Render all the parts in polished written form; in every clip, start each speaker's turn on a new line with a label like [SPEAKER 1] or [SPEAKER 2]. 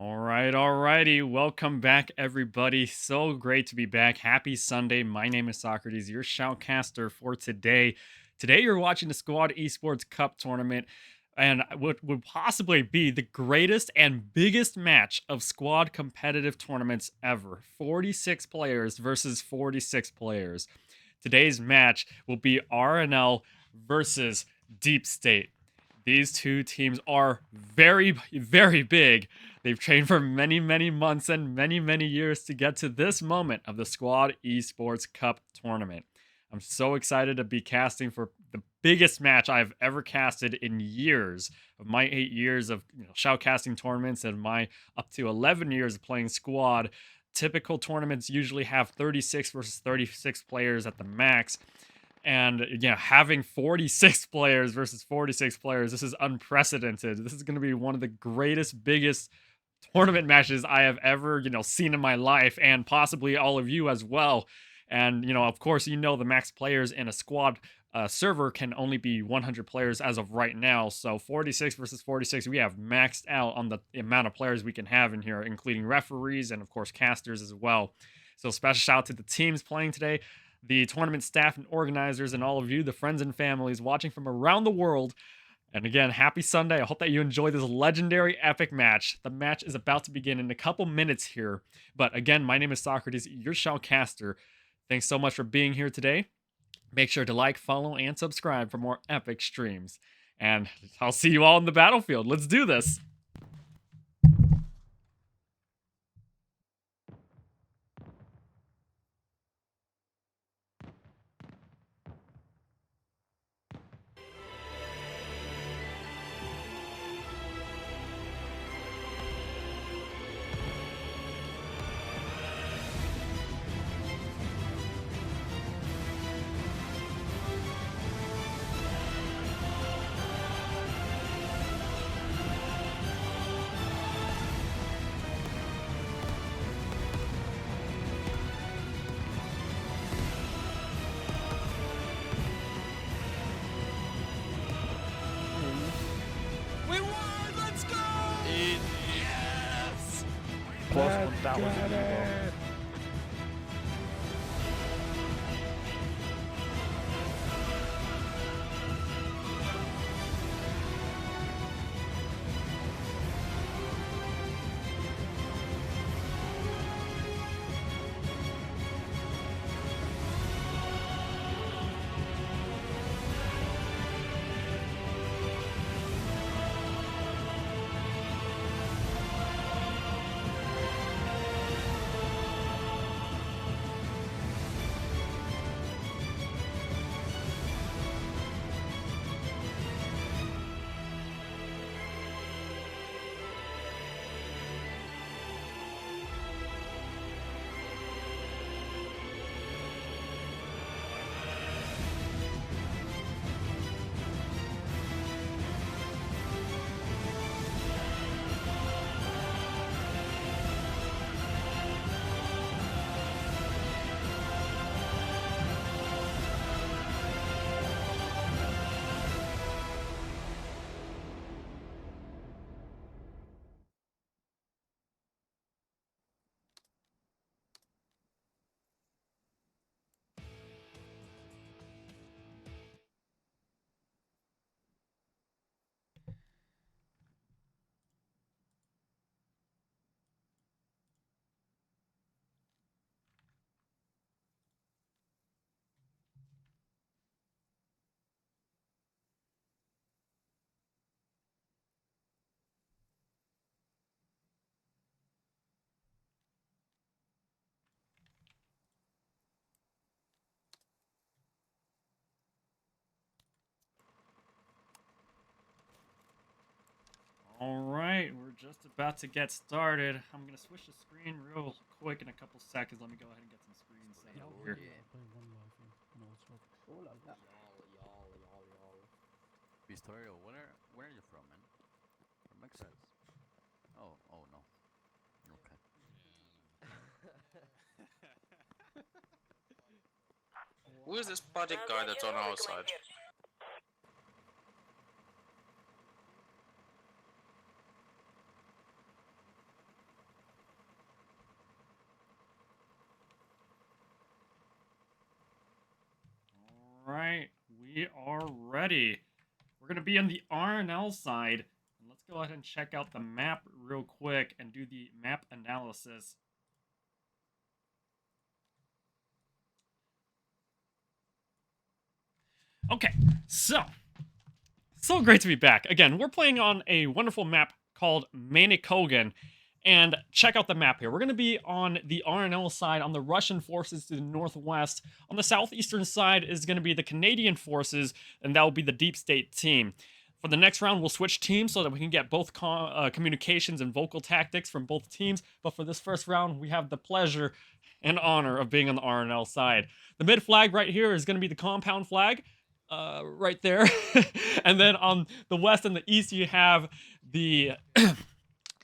[SPEAKER 1] Alrighty. Welcome back, everybody. So great to be back. Happy Sunday. My name is Socrates, your shoutcaster for today. Today, you're watching the Squad Esports Cup tournament, and what would possibly be the greatest and biggest match of squad competitive tournaments ever. 46 players versus 46 players. Today's match will be RNL versus Deep State. These two teams are very, very big. They've trained for many, many months and many, many years to get to this moment of the Squad Esports Cup tournament. I'm so excited to be casting for the biggest match I've ever casted in years of my 8 years of shoutcasting tournaments and my up to 11 years of playing Squad. Typical tournaments usually have 36 versus 36 players at the max. And having 46 players versus 46 players, this is unprecedented. This is going to be one of the greatest, biggest tournament matches I have ever, seen in my life, and possibly all of you as well. And, of course, the max players in a squad server can only be 100 players as of right now. So 46 versus 46, we have maxed out on the amount of players we can have in here, including referees and, of course, casters as well. So special shout out to the teams playing today, the tournament staff and organizers, and all of you, the friends and families watching from around the world. And again, happy Sunday. I hope that you enjoy this legendary epic match. The match is about to begin in a couple minutes here. But again, my name is Socrates, your shoutcaster. Thanks so much for being here today. Make sure to like, follow, and subscribe for more epic streams. And I'll see you all in the battlefield. Let's do this.
[SPEAKER 2] Close one, that was illegal. All right, we're just about to get started. I'm going to switch the screen real quick in a couple seconds. Let me go ahead and get some screens set up here.
[SPEAKER 3] Victoria, where are you from, man? From Mexico? Oh no. Okay.
[SPEAKER 4] Who is this project guy that's on our side?
[SPEAKER 2] right, we are ready. We're going to be on the RNL side. Let's go ahead and check out the map real quick and do the map analysis. Okay, so great to be back. Again, we're playing on a wonderful map called Manikogan. And check out the map here. We're going to be on the RNL side, on the Russian forces to the northwest. On the southeastern side is going to be the Canadian forces, and that will be the Deep State team. For the next round, we'll switch teams so that we can get both communications and vocal tactics from both teams. But for this first round, we have the pleasure and honor of being on the RNL side. The mid flag right here is going to be the compound flag. Right there. And then on the west and the east, you have the...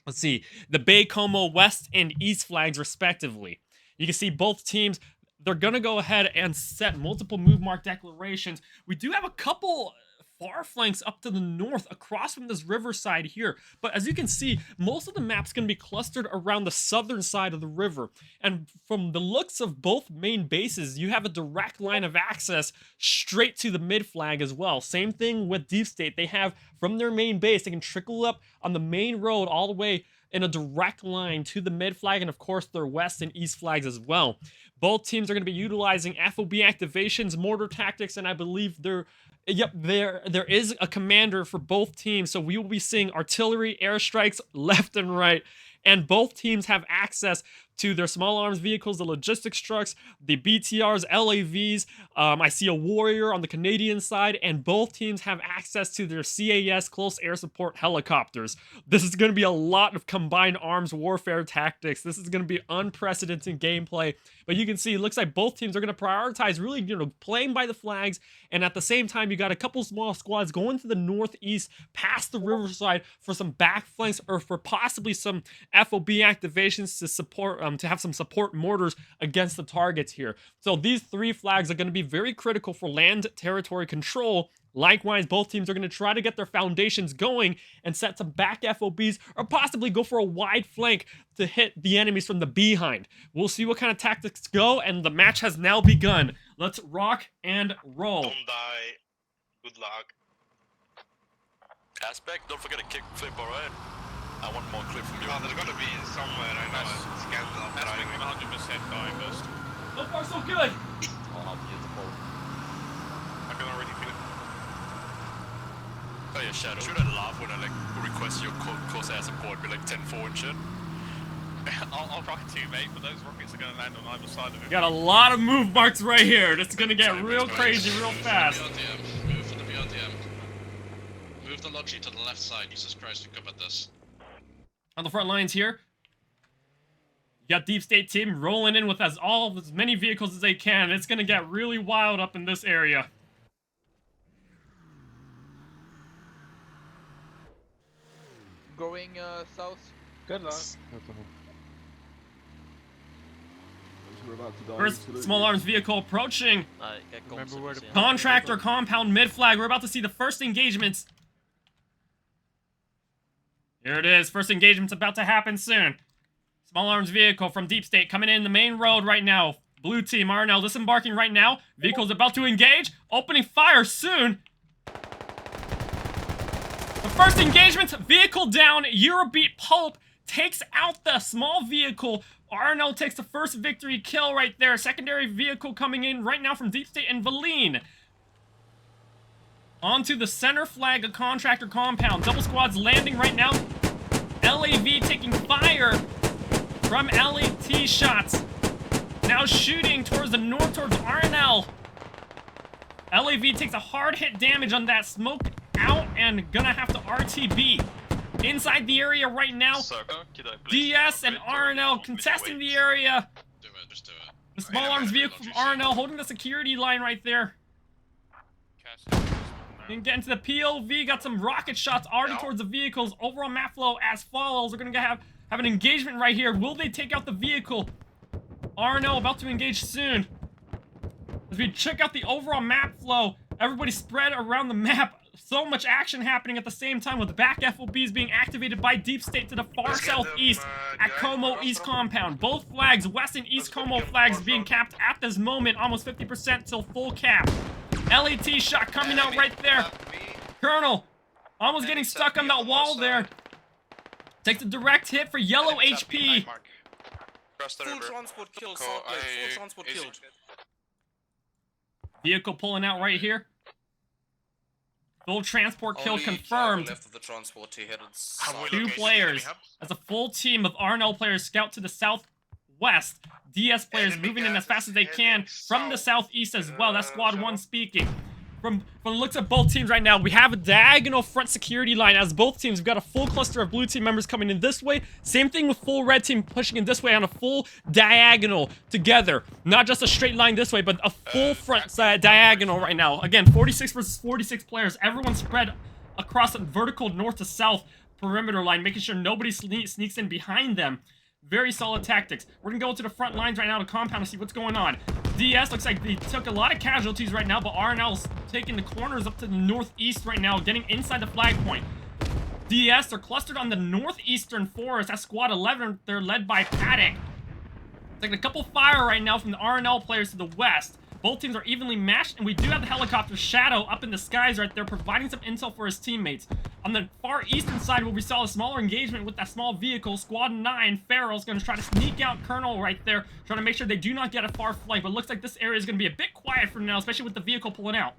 [SPEAKER 2] let's see, the Bay Como West and East flags respectively. You can see both teams, they're going to go ahead and set multiple move mark declarations. We do have a couple far flanks up to the north across from this riverside here. But as you can see, most of the map's going to be clustered around the southern side of the river. And from the looks of both main bases, you have a direct line of access straight to the mid flag as well. Same thing with Deep State. They have, from their main base, they can trickle up on the main road all the way in a direct line to the mid flag and of course their west and east flags as well. Both teams are going to be utilizing FOB activations, mortar tactics, and I believe there is a commander for both teams, so we will be seeing artillery airstrikes left and right, and both teams have access to their small arms vehicles, the logistics trucks, the BTRs, LAVs. I see a Warrior on the Canadian side, and both teams have access to their CAS, close air support helicopters. This is going to be a lot of combined arms warfare tactics. This is going to be unprecedented gameplay. But you can see, it looks like both teams are going to prioritize really, playing by the flags, and at the same time, you got a couple small squads going to the northeast past the riverside for some back flanks or for possibly some FOB activations to support, to have some support mortars against the targets here. So these three flags are going to be very critical for land territory control. Likewise, both teams are going to try to get their foundations going and set some back FOBs or possibly go for a wide flank to hit the enemies from the behind. We'll see what kind of tactics go, and the match has now begun. Let's rock and roll.
[SPEAKER 5] Don't die. Good luck.
[SPEAKER 4] Aspect, don't forget to kick flip alright. I want more clip from you.
[SPEAKER 5] Oh, there's gotta be somewhere, I know. Scandal.
[SPEAKER 4] Aspect 100% dying first.
[SPEAKER 2] So far, so good.
[SPEAKER 3] Oh, how beautiful.
[SPEAKER 5] I can already feel it.
[SPEAKER 4] Oh yeah, Shadow. Should I laugh when I request your close air support, be like 10-4 and shit?
[SPEAKER 5] I'll rocket to you, mate, but those rockets are gonna land on either side of it.
[SPEAKER 2] Got a lot of move marks right here. This is gonna get real crazy real fast.
[SPEAKER 6] Move for the BRDM. Move the Logi to the left side. Jesus Christ, we covered this.
[SPEAKER 2] On the front lines here, you got Deep State team rolling in with as many vehicles as they can. It's gonna get really wild up in this area.
[SPEAKER 7] Going south.
[SPEAKER 8] Good luck.
[SPEAKER 2] First small arms vehicle approaching.
[SPEAKER 3] Remember where to
[SPEAKER 2] Contractor compound mid-flag. We're about to see the first engagements. Here it is. First engagement's about to happen soon. Small arms vehicle from Deep State coming in the main road right now. Blue team, RNL disembarking right now. Vehicle's about to engage. Opening fire soon. The first engagement, vehicle down. Eurobeat Pulp takes out the small vehicle. RNL takes the first victory kill right there. Secondary vehicle coming in right now from Deep State and Valine. Onto the center flag of contractor compound. Double squads landing right now. LAV taking fire from LAT shots. Now shooting towards the north, towards RNL. LAV takes a hard hit damage on that smoke out and gonna have to RTB. Inside the area right now, DS and RNL contesting the area.
[SPEAKER 6] Do it, just do it.
[SPEAKER 2] The small arms vehicle from RNL holding the security line right there. Then get into the POV, got some rocket shots already towards the vehicles. Overall map flow as follows. We're gonna have an engagement right here. Will they take out the vehicle? RNL about to engage soon. As we check out the overall map flow, everybody spread around the map. So much action happening at the same time with back FOBs being activated by Deep State to the far southeast at Como East Compound. Both flags, West and East Como flags being capped at this moment, almost 50% till full cap. LAT shot coming out right there. Colonel, almost getting stuck on that wall there. Takes a direct hit for yellow HP.
[SPEAKER 7] Cross the
[SPEAKER 8] Full
[SPEAKER 7] river.
[SPEAKER 8] transport killed,
[SPEAKER 7] Cool,
[SPEAKER 8] Socrates. Full transport
[SPEAKER 7] easy.
[SPEAKER 8] killed.
[SPEAKER 2] Vehicle pulling out right here. Full transport kill
[SPEAKER 8] Only
[SPEAKER 2] confirmed.
[SPEAKER 8] driver left of the transport, he headed
[SPEAKER 7] How
[SPEAKER 8] south.
[SPEAKER 7] we
[SPEAKER 2] Two
[SPEAKER 7] located
[SPEAKER 2] players.
[SPEAKER 7] enemy hub?
[SPEAKER 2] As a full team of RNL players scout to the southwest. DS players
[SPEAKER 7] Enemy
[SPEAKER 2] moving in as
[SPEAKER 7] gas
[SPEAKER 2] fast as they
[SPEAKER 7] is
[SPEAKER 2] can
[SPEAKER 7] heading
[SPEAKER 2] from the
[SPEAKER 7] south.
[SPEAKER 2] southeast as well. That's squad
[SPEAKER 7] Shall
[SPEAKER 2] 1
[SPEAKER 7] I?
[SPEAKER 2] speaking. From the looks of both teams right now, we have a diagonal front security line as both teams. We've got a full cluster of blue team members coming in this way. Same thing with full red team pushing in this way on a full diagonal together. Not just a straight line this way, but a full front diagonal right now. Again, 46 versus 46 players. Everyone spread across a vertical north to south perimeter line, making sure nobody sneaks in behind them. Very solid tactics. We're gonna go to the front lines right now to compound to see what's going on. DS looks like they took a lot of casualties right now, but RNL's taking the corners up to the northeast right now, getting inside the flag point. DS are clustered on the northeastern forest. That's squad 11. They're led by Paddock. Taking a couple fire right now from the RNL players to the west. Both teams are evenly matched, and we do have the helicopter Shadow up in the skies right there, providing some intel for his teammates. On the far eastern side, where we saw a smaller engagement with that small vehicle, Squad 9, Farrell's going to try to sneak out Colonel right there, trying to make sure they do not get a far flank, but it looks like this area is going to be a bit quiet for now, especially with the vehicle pulling out.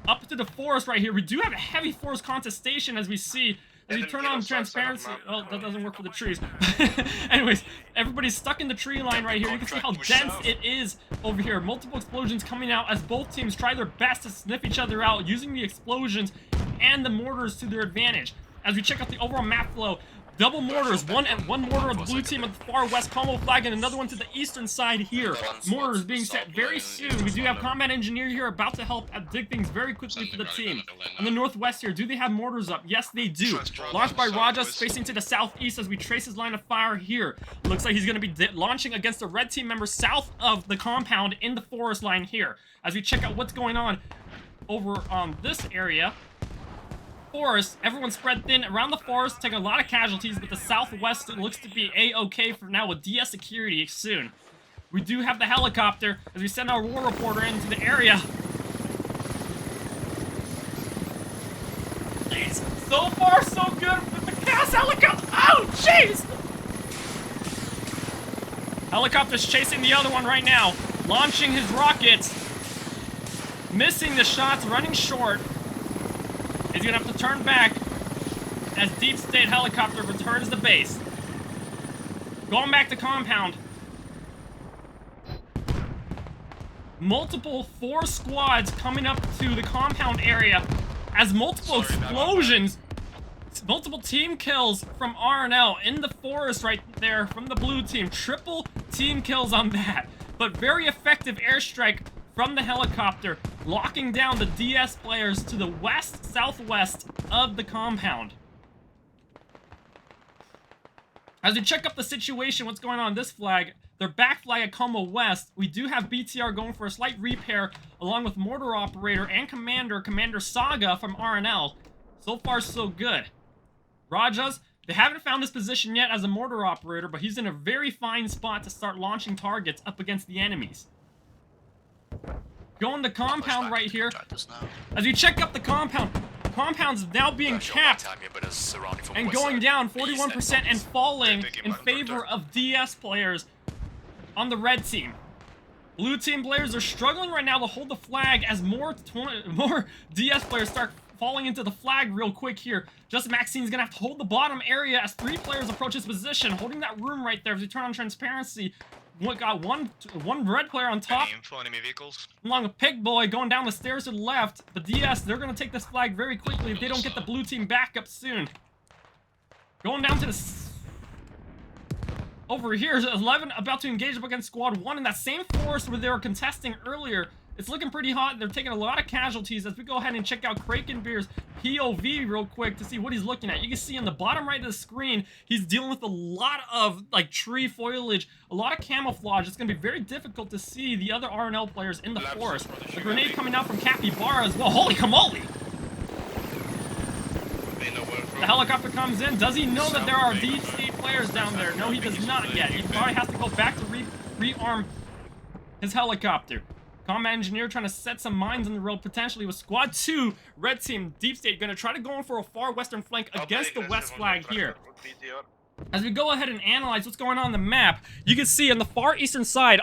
[SPEAKER 2] Up to the forest right here, we do have a heavy forest contestation as we see. As you turn on transparency, oh, that doesn't work for the trees. Anyways, everybody's stuck in the tree line right here. You can see how dense it is over here. Multiple explosions coming out as both teams try their best to sniff each other out, using the explosions and the mortars to their advantage. As we check out the overall map flow, double mortars, one mortar of the blue team at the far west combo flag, and another one to the eastern side here. Mortars being set very soon. We do have combat engineer here about to help dig things very quickly for the team. On the northwest here, do they have mortars up? Yes, they do. Launched by Rajas, facing to the southeast as we trace his line of fire here. Looks like he's going to be launching against a red team member south of the compound in the forest line here. As we check out what's going on over on this area. Forest, everyone spread thin around the forest, taking a lot of casualties, but the southwest looks to be a-okay for now with DS security soon. We do have the helicopter as we send our war reporter into the area. Jeez, so far so good with the gas helicopter. Oh, jeez! Helicopter's chasing the other one right now, launching his rockets, missing the shots, running short. He's gonna have to turn back as Deep State Helicopter returns to base. Going back to compound. Multiple 4 squads coming up to the compound area as multiple explosions, multiple team kills from RNL in the forest right there from the blue team. Triple team kills on that, but very effective airstrike from the helicopter, locking down the DS players to the west-southwest of the compound. As we check up the situation, what's going on this flag, their back flag at Como West, we do have BTR going for a slight repair, along with Mortar Operator and Commander Saga from RNL. So far, so good. Rajas, they haven't found his position yet as a Mortar Operator, but he's in a very fine spot to start launching targets up against the enemies. Going to compound right here. As you check up the compound, compound's now being capped and going down 41% and falling in favor of DS players on the red team. Blue team players are struggling right now to hold the flag as more DS players start falling into the flag real quick here. Just Maxine's gonna have to hold the bottom area as 3 players approach his position, holding that room right there as we turn on transparency. Got one red player on top,
[SPEAKER 7] Enemy vehicles.
[SPEAKER 2] along with Pig Boy going down the stairs to the left. But DS, they're going to take this flag very quickly if they don't get the blue team back up soon. Going down to the... Over here, 11 about to engage up against Squad 1 in that same forest where they were contesting earlier. It's looking pretty hot. They're taking a lot of casualties as we go ahead and check out Krakenbeer's POV real quick to see what he's looking at. You can see on the bottom right of the screen, he's dealing with a lot of like tree foliage, a lot of camouflage. It's going to be very difficult to see the other RNL players in the forest. A grenade coming out from Capybara as well. Holy camoli! The helicopter comes in. Does he know that there are Deep State players down there? No, he does not yet. He probably has to go back to rearm his helicopter. Combat Engineer trying to set some mines on the road potentially with Squad 2. Red Team, Deep State going to try to go in for a far western flank against the west flag here. As we go ahead and analyze what's going on the map, you can see on the far eastern side,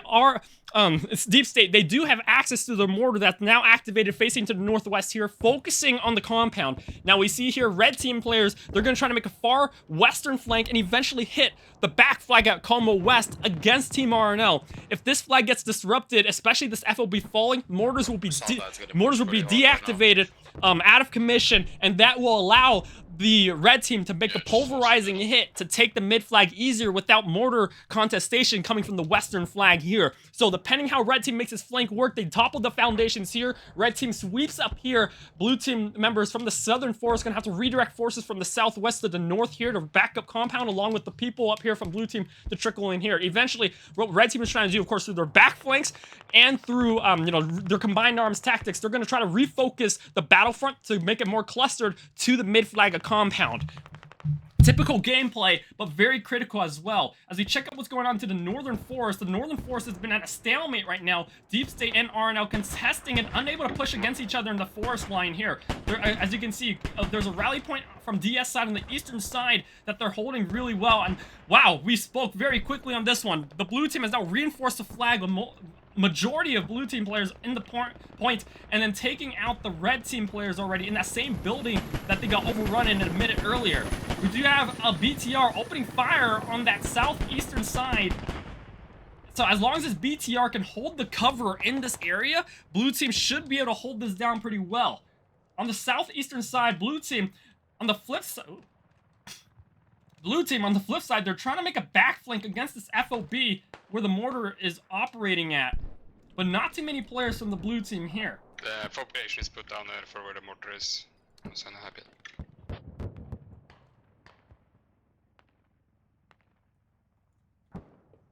[SPEAKER 2] it's Deep State. They do have access to the mortar that's now activated facing to the northwest here, focusing on the compound. Now we see here red team players, they're going to try to make a far western flank and eventually hit the back flag at Como West against Team RNL. If this flag gets disrupted, especially this FOB falling, mortars will be deactivated, out of commission, and that will allow the red team to make a pulverizing hit to take the mid flag easier without mortar contestation coming from the western flag here. So depending how red team makes his flank work, they topple the foundations here. Red team sweeps up here. Blue team members from the southern forest gonna have to redirect forces from the southwest to the north here to back up compound, along with the people up here from blue team to trickle in here. Eventually, what red team is trying to do, of course, through their back flanks and through their combined arms tactics, they're gonna try to refocus the battlefront to make it more clustered to the mid flag of compound. Typical gameplay, but very critical as well. As we check out what's going on to the northern forest has been at a stalemate right now. Deep State and RNL contesting and unable to push against each other in the forest line here. As you can see, there's a rally point from DS side on the eastern side that they're holding really well. And wow, we spoke very quickly on this one. The blue team has now reinforced the flag with majority of blue team players in the point, and then taking out the red team players already in that same building that they got overrun in a minute earlier. We do have a BTR opening fire on that southeastern side. So as long as this BTR can hold the cover in this area, blue team should be able to hold this down pretty well. On the southeastern side, blue team on the flip side, they're trying to make a back flank against this FOB where the mortar is operating at. But not too many players from the blue team here.
[SPEAKER 7] The formation is put down there for where the mortar is. So I'm happy.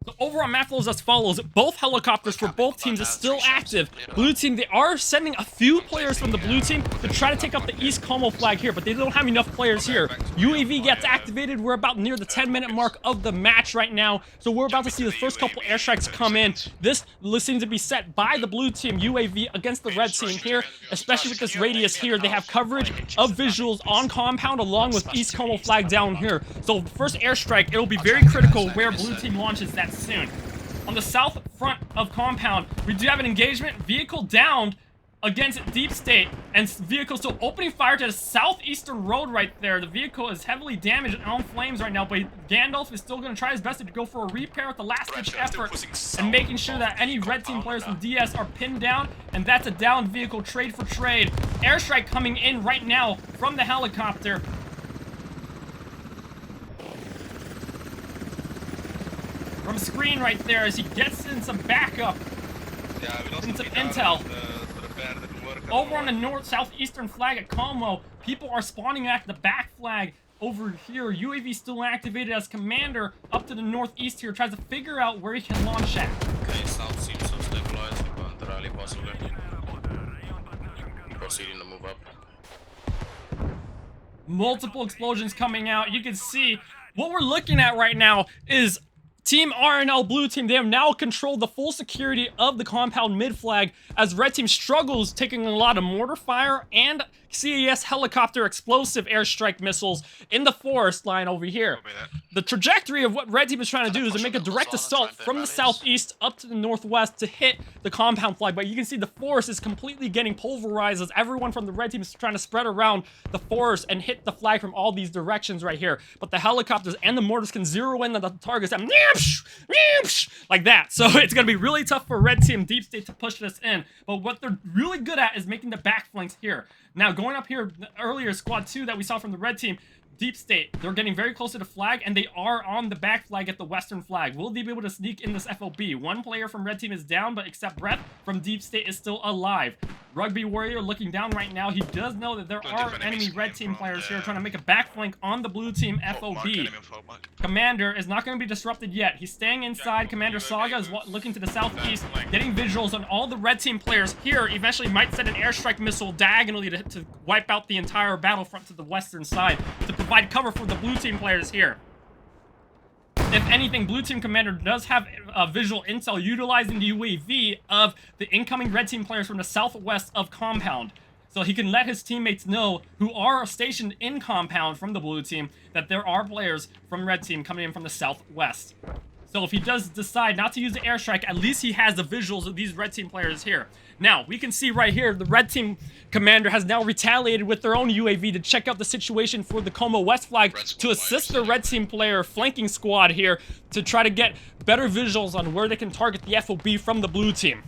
[SPEAKER 2] So overall map flows as follows. Both helicopters for both teams is still active. Blue team, they are sending a few players from the blue team to try to take out the East Como flag here, but they don't have enough players here. UAV gets activated. We're about near the 10-minute mark of the match right now, so we're about to see the first couple airstrikes come in. This seems to be set by the blue team UAV against the red team here, especially with this radius here. They have coverage of visuals on compound along with East Como flag down here. So first airstrike, it'll be very critical where blue team launches that soon. On the south front of compound, we do have an engagement, vehicle downed against Deep State, and vehicle still opening fire to the southeastern road right there. The vehicle is heavily damaged and on flames right now, but Gandalf is still going to try his best to go for a repair with the last-ditch effort and making sure that any red team players from DS are pinned down, and that's a downed vehicle trade for trade. Airstrike coming in right now from the helicopter. From screen right there as he gets in some backup and some intel. Over on the southeastern flag at Como, people are spawning at the back flag over here. UAV still activated as commander up to the northeast here, tries to figure out where he can launch at.
[SPEAKER 6] Okay, south seems so stabilized. We go into rally possibly. Proceeding to move up.
[SPEAKER 2] Multiple explosions coming out. You can see what we're looking at right now is Team RNL Blue Team, they have now controlled the full security of the compound mid-flag as Red Team struggles, taking a lot of mortar fire and CAS helicopter explosive airstrike missiles in the forest line over here. The trajectory of what Red Team is trying to do is to make a direct assault from the southeast up to the northwest to hit the compound flag, but you can see the forest is completely getting pulverized as everyone from the Red Team is trying to spread around the forest and hit the flag from all these directions right here. But the helicopters and the mortars can zero in on the targets and like that. So it's going to be really tough for Red Team Deep State to push this in, but what they're really good at is making the back flanks here. Now, going up here, earlier, Squad 2 that we saw from the Red Team, Deep State, they're getting very close to the flag, and they are on the back flag at the western flag. Will they be able to sneak in this FOB? One player from Red Team is down, but except Breath from Deep State is still alive. Rugby Warrior looking down right now. He does know that there are enemy Red Team players here trying to make a back flank on the Blue Team FOB. Commander is not going to be disrupted yet. He's staying inside. Commander Saga is looking to the southeast, getting visuals on all the Red Team players here. Eventually might send an airstrike missile diagonally to wipe out the entire battlefront to the western side to provide cover for the Blue Team players here. If anything, blue team commander does have visual intel utilizing the UAV of the incoming red team players from the southwest of compound. So he can let his teammates know who are stationed in compound from the blue team that there are players from red team coming in from the southwest. So if he does decide not to use the airstrike, at least he has the visuals of these red team players here. Now, we can see right here, the red team commander has now retaliated with their own UAV to check out the situation for the Como West flag to assist the red team player flanking squad here to try to get better visuals on where they can target the FOB from the blue team.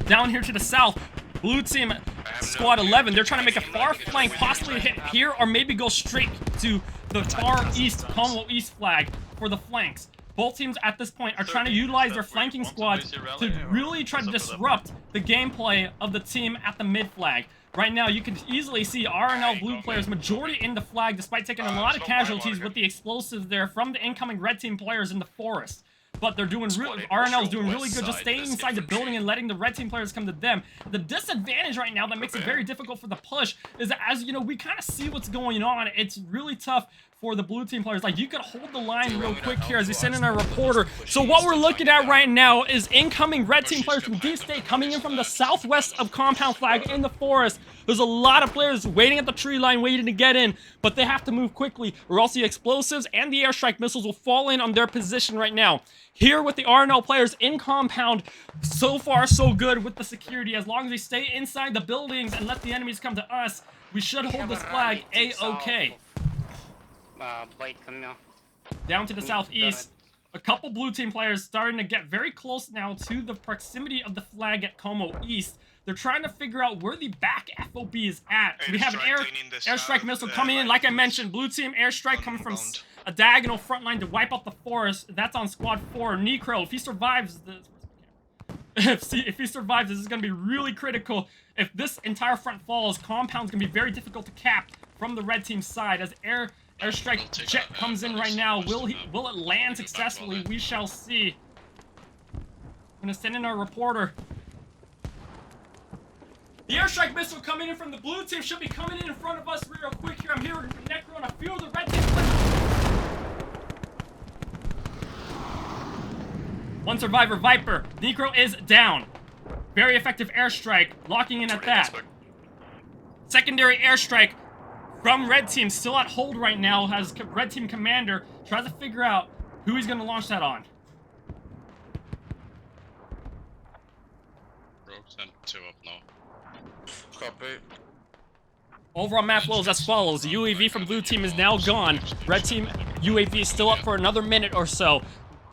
[SPEAKER 2] Down here to the south, blue team squad 11, they're trying to make a far flank, possibly hit here or maybe go straight to the far east, Como East flag for the flanks. Both teams at this point are trying to utilize their flanking squads to really try to disrupt the gameplay of the team at the mid flag. Right now, you can easily see RNL blue players majority in the flag despite taking a lot of casualties with the explosives there from the incoming red team players in the forest. But they're doing RNL's doing really good just staying inside the building and letting the red team players come to them. The disadvantage right now that makes it very difficult for the push is that, as you know, we kind of see what's going on. It's really tough for the blue team players. Like, you could hold the line real quick here as we send in our reporter. So what we're looking at right now is incoming red team players from Deep State coming in from the southwest of compound flag in the forest. There's a lot of players waiting at the tree line, waiting to get in, but they have to move quickly or else the explosives and the airstrike missiles will fall in on their position right now. Here with the RNL players in compound, so far so good with the security. As long as we stay inside the buildings and let the enemies come to us, we should hold this flag A-okay. Down to the southeast, a couple blue team players starting to get very close now to the proximity of the flag at Como East. They're trying to figure out where the back FOB is at. We have an airstrike missile coming in. Like I mentioned, blue team airstrike coming from a diagonal front line to wipe out the forest. That's on squad 4. Necro, if he survives this, if he survives, this is going to be really critical. If this entire front falls, compound's going to be very difficult to cap from the red team side. As airstrike jet comes in right now, will it land successfully? We shall see. I'm going to send in our reporter. The airstrike missile coming in from the blue team should be coming in front of us real quick here. I'm hearing Necro on a few of the red team players. One survivor, Viper. Necro is down. Very effective airstrike, locking in at that. Secondary airstrike from red team, still at hold right now, as red team commander tries to figure out who he's going to launch that on.
[SPEAKER 6] Send 2 up now.
[SPEAKER 8] Copy.
[SPEAKER 2] Overall map flow is as follows. The UAV from blue team is now gone. Red team UAV is still up for another minute or so.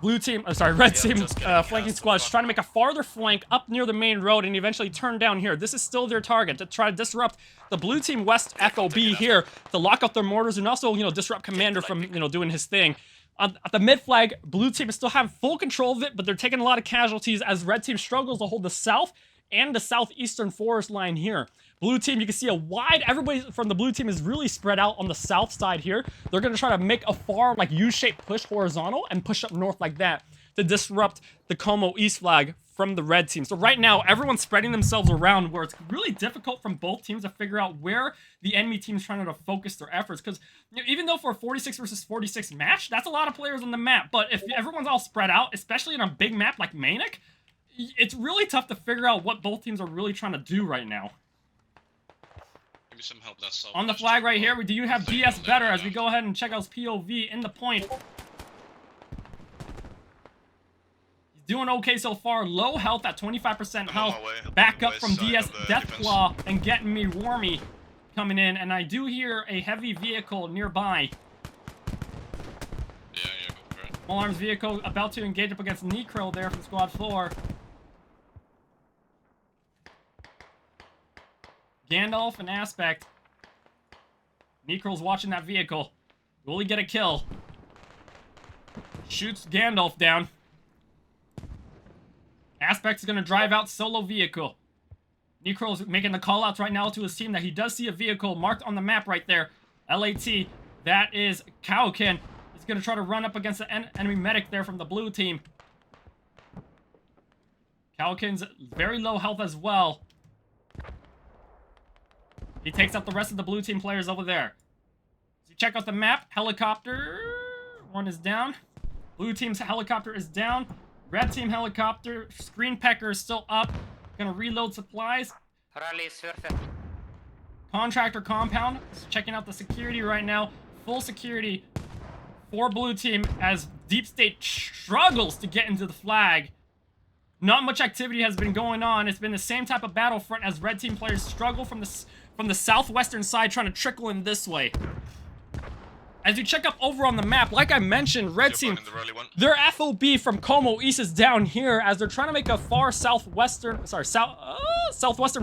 [SPEAKER 2] Red team flanking squad is trying to make a farther flank up near the main road and eventually turn down here. This is still their target, to try to disrupt the blue team west FOB here, to lock up their mortars and also, disrupt commander from, doing his thing. At the mid flag, blue team still have full control of it, but they're taking a lot of casualties as red team struggles to hold the south and the southeastern forest line here. Blue team, you can see everybody from the blue team is really spread out on the south side here. They're going to try to make a far, U-shaped push horizontal and push up north like that to disrupt the Como East flag from the red team. So right now, everyone's spreading themselves around where it's really difficult from both teams to figure out where the enemy team's trying to focus their efforts. Because even though for a 46 versus 46 match, that's a lot of players on the map. But if everyone's all spread out, especially in a big map like Manic, it's really tough to figure out what both teams are really trying to do right now.
[SPEAKER 6] Give me some help. That's
[SPEAKER 2] on the flag right here, do you have DS better as we go ahead and check out his POV in the point. He's doing okay so far. Low health at 25% health. Back up from DS Deathclaw and getting me Wormy coming in. And I do hear a heavy vehicle nearby.
[SPEAKER 6] Yeah, go for it.
[SPEAKER 2] Small arms vehicle about to engage up against Necro there from squad 4. Gandalf and Aspect. Necro's watching that vehicle. Will he get a kill? Shoots Gandalf down. Aspect's gonna drive out solo vehicle. Necro's making the call-outs right now to his team that he does see a vehicle marked on the map right there. LAT. That is Kaoken. He's gonna try to run up against the enemy medic there from the blue team. Kaoken's very low health as well. He takes out the rest of the blue team players over there. So you check out the map. Helicopter. One is down. Blue team's helicopter is down. Red team helicopter, screen pecker is still up. Gonna reload supplies.
[SPEAKER 9] Rally surface.
[SPEAKER 2] Contractor compound, checking out the security right now. Full security for blue team as Deep State struggles to get into the flag. Not much activity has been going on. It's been the same type of battlefront as red team players struggle from the southwestern side trying to trickle in this way. As you check up over on the map, like I mentioned, red team, their FOB from Como East is down here as they're trying to make a far southwestern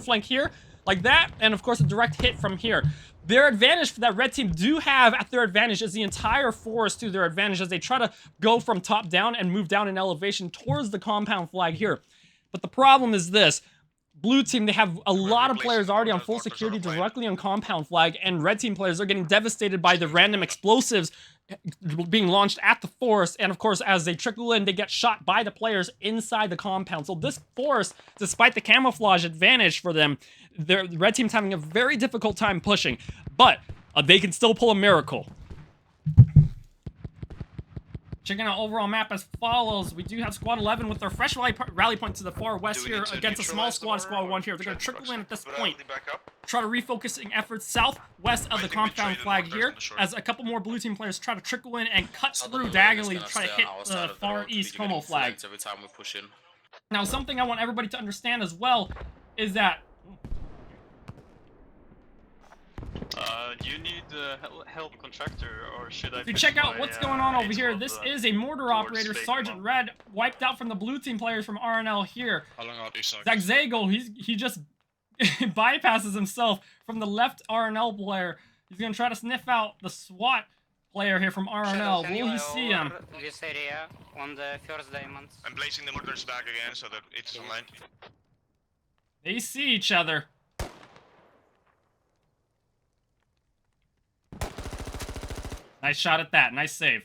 [SPEAKER 2] flank here, like that, and of course a direct hit from here. Their advantage that red team do have at their advantage is the entire forest to their advantage as they try to go from top down and move down in elevation towards the compound flag here. But the problem is this. Blue team, they have a lot of players already on full security directly on compound flag, and red team players are getting devastated by the random explosives being launched at the forest, and of course as they trickle in they get shot by the players inside the compound. So this forest, despite the camouflage advantage for them, the red team's having a very difficult time pushing, but they can still pull a miracle. Checking out overall map as follows. We do have Squad 11 with their fresh rally point to the far west here against a small squad, Squad 1 here. They're going to trickle in at this point. Try to refocusing efforts southwest of the compound flag here as a couple more blue team players try to trickle in and cut through diagonally to try to hit the far east Como flag.
[SPEAKER 8] Every time we push in.
[SPEAKER 2] Now, something I want everybody to understand as well is that
[SPEAKER 5] you need help contractor, or should I?
[SPEAKER 2] if you check out what's going on over here, this is a mortar operator, Sergeant Red, wiped out from the blue team players from RNL here. Zach Zagel, he just bypasses himself from the left RNL player. He's gonna try to sniff out the SWAT player here from RNL. Will he see him?
[SPEAKER 9] This area on the first diamonds.
[SPEAKER 5] I'm placing the mortars back again so that it's aligned.
[SPEAKER 2] They see each other. Nice shot at that. Nice save.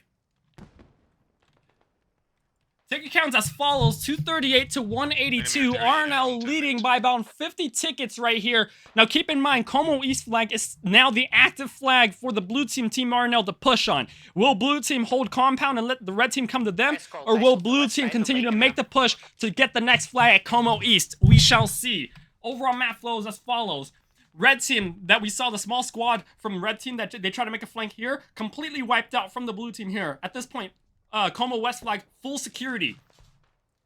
[SPEAKER 2] Ticket counts as follows, 238 to 182. RNL leading by about 50 tickets right here. Now keep in mind, Como East flag is now the active flag for the blue team, Team RNL, to push on. Will blue team hold compound and let the red team come to them? Or will blue team continue to make the push to get the next flag at Como East? We shall see. Overall map flows as follows. Red team, that we saw the small squad from red team that they try to make a flank here, completely wiped out from the blue team here. At this point, Como West flag, full security.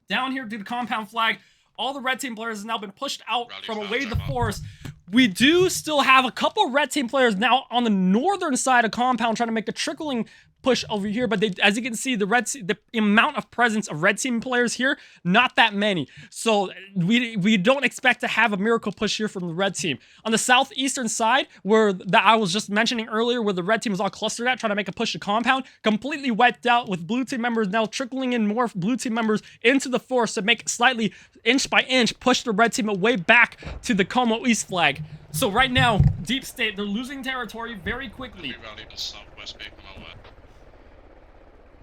[SPEAKER 2] Down here to the compound flag, all the red team players have now been pushed out from away the forest. We do still have a couple red team players now on the northern side of compound trying to make a trickling push over here, but they, as you can see, the amount of presence of red team players here, not that many. So we don't expect to have a miracle push here from the red team. On the southeastern side, where I was just mentioning earlier, where the red team was all clustered at, trying to make a push to compound, completely wiped out with blue team members now trickling in more blue team members into the forest to make slightly inch by inch push the red team away back to the Como East flag. So right now, Deep State, they're losing territory very quickly.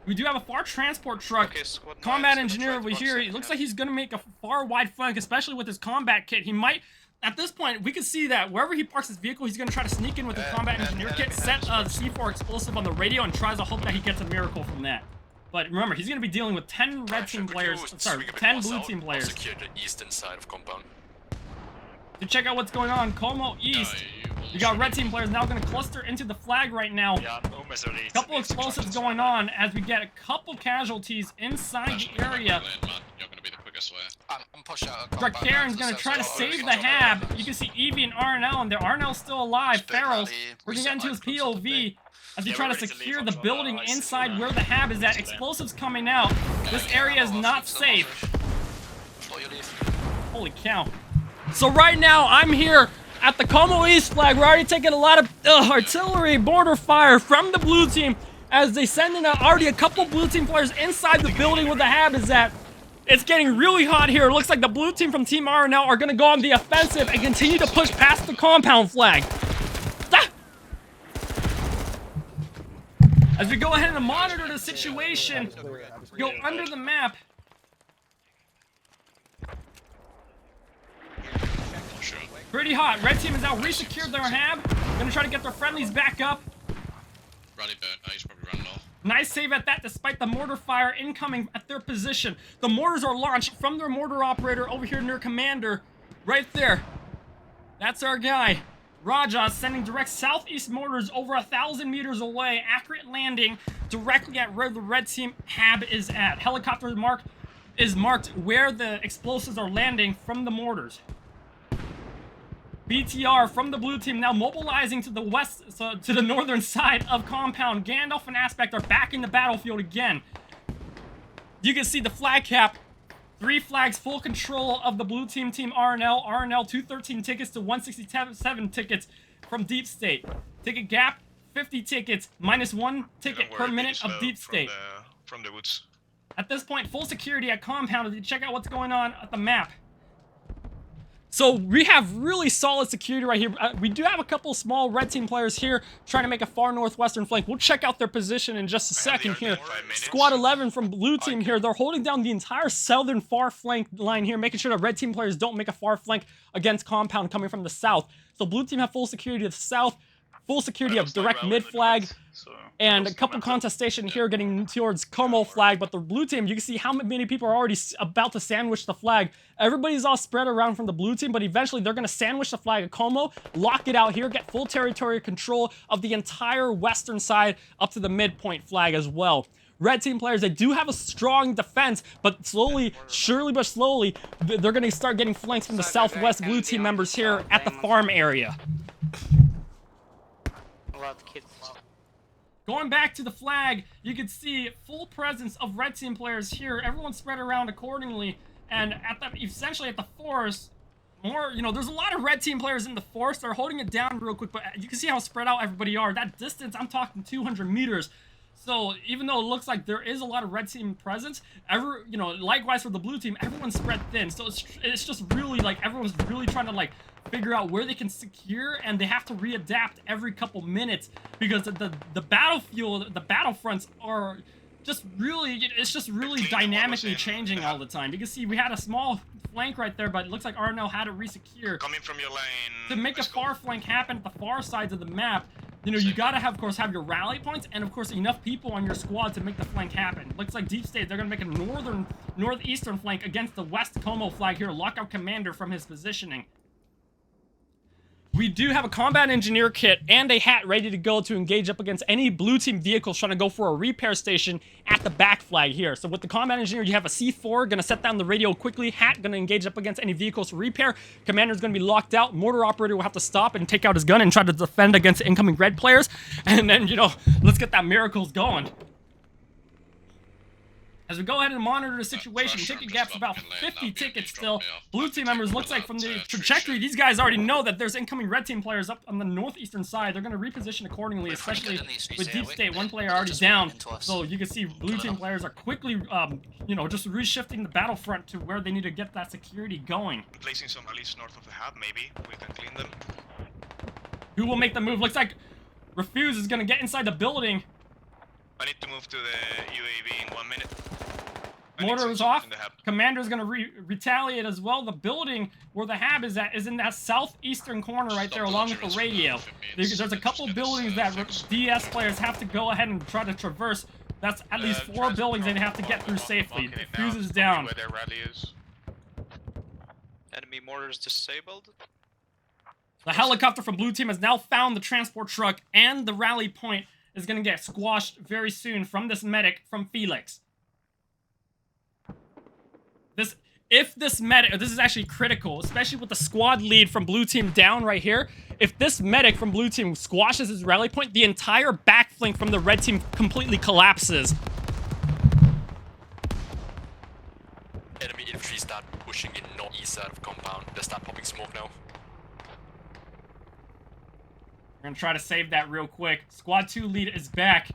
[SPEAKER 2] We do have a far transport truck, combat engineer over here. It looks like he's going to make a far wide flank, especially with his combat kit. He might, at this point, we can see that wherever he parks his vehicle, he's going to try to sneak in with his combat engineer kit, set the C4 explosive on the radio, and tries to hope that he gets a miracle from that. But remember, he's going to be dealing with 10 red team players, sorry, 10 blue team players.
[SPEAKER 4] Secure the eastern side of compound.
[SPEAKER 2] To check out what's going on, Como East, we got red team players now going to cluster into the flag right now. Couple explosives going on as we get a couple casualties inside the area. Karen's going to try to save the hab. You can see Evie and RNL, and RNL's still alive. Pharaoh's working to get into his POV as we try to secure the building inside where the hab is at. Explosives coming out. This area is not safe. Holy cow. So right now, I'm here at the Como East flag. We're already taking a lot of artillery border fire from the blue team as they send in already a couple blue team players inside the building where the hab is at. It's getting really hot here. It looks like the blue team from Team RNL are going to go on the offensive and continue to push past the compound flag. Ah! As we go ahead and monitor the situation, go under the map. Pretty hot. Red team has now resecured their hab. Gonna try to get their friendlies back up.
[SPEAKER 6] Rally burn. Oh, he's probably run low.
[SPEAKER 2] Nice save at that, despite the mortar fire incoming at their position. The mortars are launched from their mortar operator over here near commander. Right there. That's our guy. Raja sending direct southeast mortars over 1,000 meters away. Accurate landing directly at where the red team hab is at. Helicopter is marked where the explosives are landing from the mortars. BTR from the blue team now mobilizing to the west, so to the northern side of compound. Gandalf and Aspect are back in the battlefield again. You can see the flag cap. 3 flags, full control of the blue team, Team RNL. RNL 213 tickets to 167 tickets from Deep State. Ticket gap, 50 tickets, -1 ticket per minute of Deep State.
[SPEAKER 7] From the woods.
[SPEAKER 2] At this point, full security at compound as you check out what's going on at the map. So we have really solid security right here. We do have a couple small red team players here trying to make a far northwestern flank. We'll check out their position in just a second here. Squad 11 from blue team here. They're holding down the entire southern far flank line here, making sure that red team players don't make a far flank against compound coming from the south. So blue team have full security of the south, full security of direct mid flag, and a couple contestation here getting towards Como flag, but the blue team, you can see how many people are already about to sandwich the flag. Everybody's all spread around from the blue team, but eventually they're going to sandwich the flag at Como, lock it out here, get full territory control of the entire western side up to the midpoint flag as well. Red team players, they do have a strong defense, but slowly, surely but slowly, they're going to start getting flanks from the southwest blue team members here at the farm area.
[SPEAKER 9] A lot of kids.
[SPEAKER 2] Going back to the flag, you can see full presence of red team players here. Everyone's spread around accordingly, and at the essentially at the forest, there's a lot of red team players in the forest. They're holding it down real quick, but you can see how spread out everybody are. That distance, I'm talking 200 meters. So even though it looks like there is a lot of red team presence, likewise for the blue team, everyone's spread thin. So it's just really like everyone's really trying to like figure out where they can secure, and they have to readapt every couple minutes because the battlefield, the battlefronts are just really, it's just really dynamically changing all the time. You can see we had a small flank right there, but it looks like RNL had to resecure.
[SPEAKER 7] Coming from your lane.
[SPEAKER 2] To make a far flank happen at the far sides of the map, you gotta have, of course, have your rally points and, of course, enough people on your squad to make the flank happen. Looks like Deep State, they're gonna make a northeastern flank against the West Como flag here. Lock out commander from his positioning. We do have a combat engineer kit and a hat ready to go to engage up against any blue team vehicles trying to go for a repair station at the back flag here. So with the combat engineer, you have a C4, gonna set down the radio quickly. Hat gonna engage up against any vehicles to repair. Commander's gonna be locked out. Mortar operator will have to stop and take out his gun and try to defend against incoming red players. And then, let's get that miracles going. As we go ahead and monitor the situation, ticket gap's about 50 tickets still. Blue team members, looks like from the trajectory, these guys already know that there's incoming red team players up on the northeastern side. They're going to reposition accordingly, especially with Deep State. One player already down, so you can see blue team players are quickly, just reshifting the battlefront to where they need to get that security going.
[SPEAKER 7] Placing some allies north of the hub, maybe. We can clean them.
[SPEAKER 2] Who will make the move? Looks like Refuse is going to get inside the building.
[SPEAKER 7] I need to move to the UAV in 1 minute.
[SPEAKER 2] Mortar is off. Commander's gonna retaliate as well. The building where the hab is at is in that southeastern corner right there, along with the radio. There's a couple buildings that DS players have to go ahead and try to traverse. That's at least 4 buildings they have to get through safely. Fuse is down.
[SPEAKER 5] Where their rally is.
[SPEAKER 10] Enemy mortars disabled.
[SPEAKER 2] The helicopter from blue team has now found the transport truck, and the rally point is gonna get squashed very soon from this medic from Felix. This is actually critical, especially with the squad lead from blue team down right here. If this medic from blue team squashes his rally point, the entire back flank from the red team completely collapses.
[SPEAKER 4] Enemy infantry start pushing in northeast side of compound. They start popping smoke now.
[SPEAKER 2] We're gonna try to save that real quick. Squad 2 lead is back.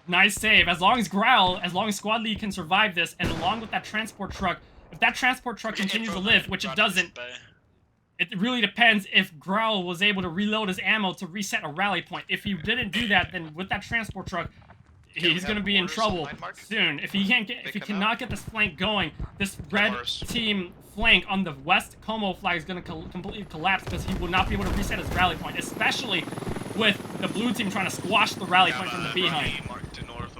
[SPEAKER 2] Nice save. As long as squad lead can survive this, and along with that transport truck, if that transport truck continues to live, which it doesn't, it really depends if Growl was able to reload his ammo to reset a rally point. If he didn't do that, then with that transport truck, he's gonna be in trouble soon. If he cannot get this flank going, this red team flank on the West Como flag is gonna completely collapse because he will not be able to reset his rally point, especially with the blue team trying to squash the rally point from the behind.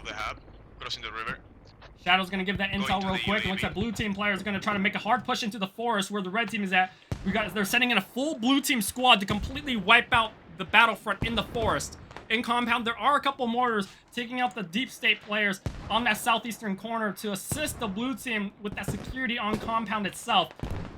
[SPEAKER 5] the hub, crossing the river.
[SPEAKER 2] Shadow's gonna give that intel
[SPEAKER 5] to
[SPEAKER 2] real
[SPEAKER 5] the
[SPEAKER 2] quick. It looks
[SPEAKER 5] UAV.
[SPEAKER 2] like blue team players are gonna try to make a hard push into the forest where the red team is at. They're sending in a full blue team squad to completely wipe out the battlefront in the forest. In compound, there are a couple mortars taking out the deep state players on that southeastern corner to assist the blue team with that security on compound itself.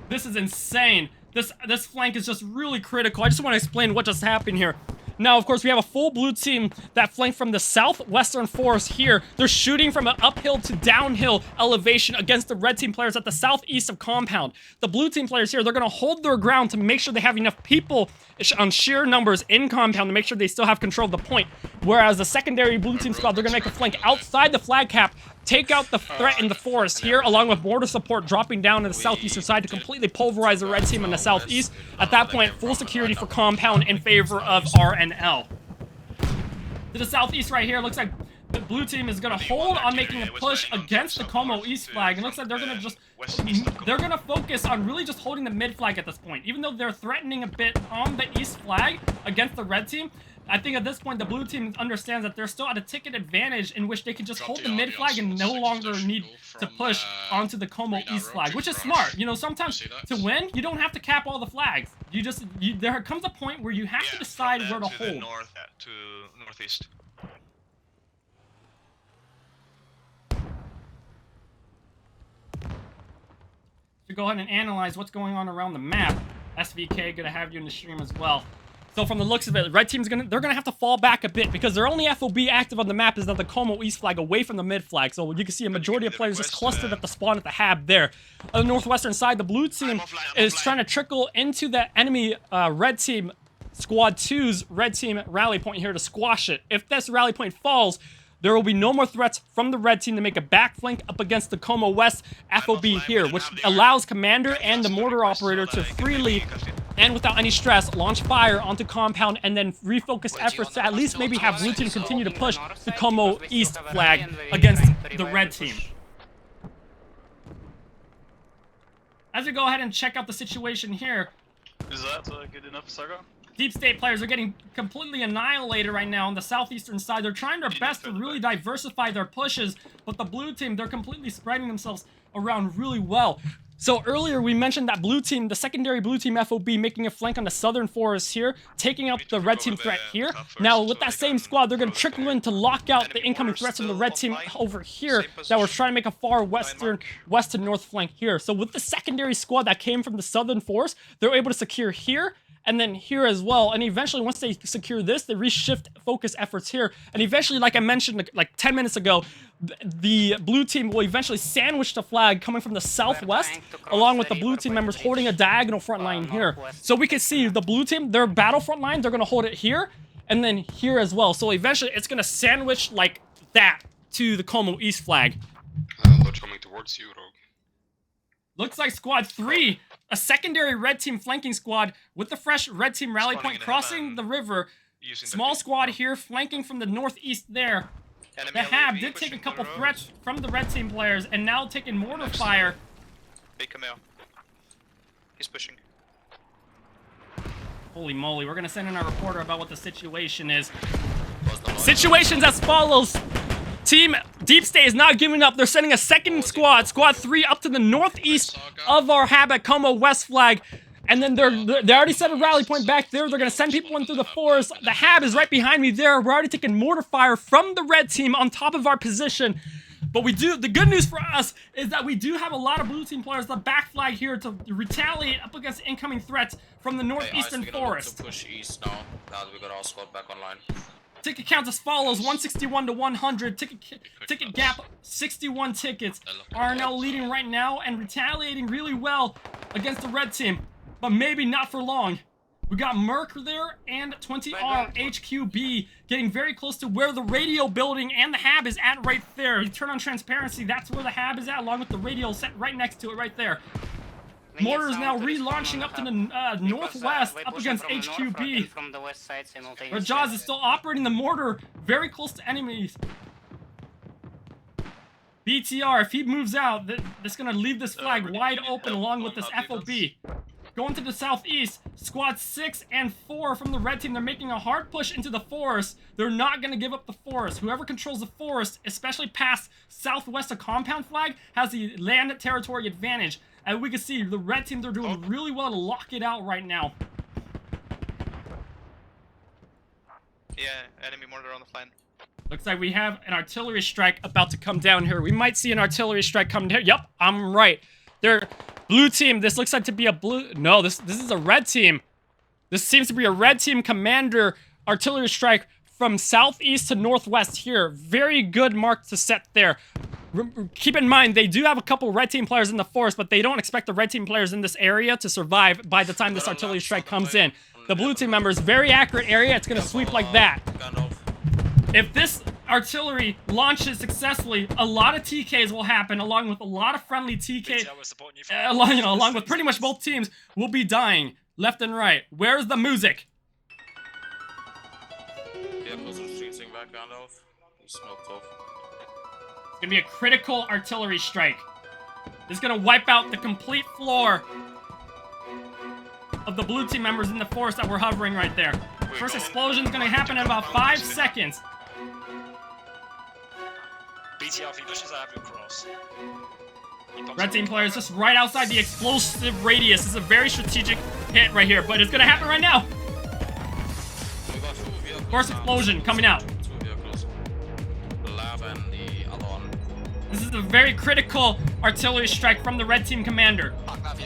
[SPEAKER 2] This is insane. This flank is just really critical. I just want to explain what just happened here. Now, of course, we have a full blue team that flanked from the southwestern forest here. They're shooting from an uphill to downhill elevation against the red team players at the southeast of compound. The blue team players here, they're going to hold their ground to make sure they have enough people on sheer numbers in compound to make sure they still have control of the point. Whereas the secondary blue team squad, they're going to make a flank outside the flag cap, take out the threat in the forest here, along with border support dropping down to the southeastern side to completely pulverize the red team in the southeast. At that point, full security for compound in favor of RNL. To the southeast right here, looks like the blue team is going to hold on making a push against the Como East flag. It looks like they're going to focus on really just holding the mid flag at this point. Even though they're threatening a bit on the east flag against the red team, I think at this point the blue team understands that they're still at a ticket advantage in which they can just hold the mid flag and no longer need to push onto the Como East flag, which is smart. You know, sometimes to win, you don't have to cap all the flags. There comes a point where you have to decide where to hold.
[SPEAKER 5] North to northeast.
[SPEAKER 2] To go ahead and analyze what's going on around the map, SVK gonna have you in the stream as well. So from the looks of it, the red team's they're gonna have to fall back a bit because their only FOB active on the map is the Como East flag away from the mid flag. So you can see a majority of players just clustered at the spawn at the hab there. On the northwestern side, the blue team is trying to trickle into the enemy red team squad 2's red team rally point here to squash it. If this rally point falls, there will be no more threats from the red team to make a back flank up against the Como West FOB here, which allows commander and the mortar operator to freely and without any stress launch fire onto compound and then refocus efforts to at least maybe have blue team continue to push the Como East flag against the red team. As we go ahead and check out the situation here,
[SPEAKER 5] Is that good enough, Saga?
[SPEAKER 2] Deep State players are getting completely annihilated right now on the southeastern side. They're trying their best to really diversify their pushes, but the blue team, they're completely spreading themselves around really well. So earlier we mentioned that blue team, the secondary blue team FOB making a flank on the southern forest here, taking out the red team threat here. Now with that same squad, they're going to trickle in to lock out the incoming threats from the red team over here that were trying to make a far west to north flank here. So with the secondary squad that came from the southern forest, they're able to secure here and then here as well. And eventually, once they secure this, they reshift focus efforts here. And eventually, like I mentioned like 10 minutes ago, the blue team will eventually sandwich the flag coming from the southwest, along with the blue team members holding a diagonal front line here. So we can see the blue team, their battlefront line, they're going to hold it here, and then here as well. So eventually, it's going to sandwich like that to the Como East flag.
[SPEAKER 7] They're coming towards you, Rogue.
[SPEAKER 2] Looks like squad 3, a secondary red team flanking squad with the fresh red team rally point crossing the river. Small squad here flanking from the northeast there. The Hab did take a couple threats from the red team players and now taking mortar fire.
[SPEAKER 5] Hey, Camille. He's pushing.
[SPEAKER 2] Holy moly, we're gonna send in our reporter about what the situation is. Situation's as follows. Team Deep State is not giving up. They're sending a second squad, squad 3, up to the northeast of our Hab at Como West flag. And then they already set a rally point back there. They're going to send people in through the forest. The Hab is right behind me there. We're already taking mortar fire from the red team on top of our position. But the good news for us is that we do have a lot of blue team players, the back flag here to retaliate up against incoming threats from the northeastern forest.
[SPEAKER 8] To push east now that we got our squad back online.
[SPEAKER 2] Ticket count as follows: 161 to 100. Ticket gap 61 tickets. RNL leading right now and retaliating really well against the red team, but maybe not for long. We got Merc there and 20R HQB getting very close to where the radio building and the Hab is at right there. You turn on transparency, that's where the Hab is at, along with the radio set right next to it right there. Mortar is now relaunching up to the northwest up against HQB. Rajaz is still operating the mortar very close to enemies. BTR, if he moves out, that's going to leave this flag wide open along with this FOB. going to the southeast. Squad 6 and 4 from the red team. They're making a hard push into the forest. They're not going to give up the forest. Whoever controls the forest, especially past southwest of compound flag, has the land territory advantage. And we can see the red team, they're doing really well to lock it out right now.
[SPEAKER 5] Yeah, enemy mortar on the flank.
[SPEAKER 2] Looks like we have an artillery strike about to come down here. We might see an artillery strike come down. Yep, I'm right. They're blue team. This looks like to be a blue. No, this is a red team. This seems to be a red team commander artillery strike from southeast to northwest here. Very good mark to set there. Keep in mind, they do have a couple red team players in the forest, but they don't expect the red team players in this area to survive by the time this artillery strike comes in. The blue team members, very accurate area. It's going to sweep like that. If this artillery launches successfully, a lot of TKs will happen, along with a lot of friendly TK, along with pretty much both teams will be dying left and right. Where's the music?
[SPEAKER 8] Vehicles are shooting back, Gandalf. You smoked off.
[SPEAKER 2] It's gonna be a critical artillery strike. It's gonna wipe out the complete floor of the blue team members in the forest that were hovering right there. First explosion is gonna happen in about 5 seconds.
[SPEAKER 4] BTR, if he pushes out of your cross.
[SPEAKER 2] Red team players just right outside the explosive radius. This is a very strategic hit right here, but it's gonna happen right now. First explosion coming out.
[SPEAKER 8] Two vehicles. The lab and the other one.
[SPEAKER 2] This is a very critical artillery strike from the red team commander.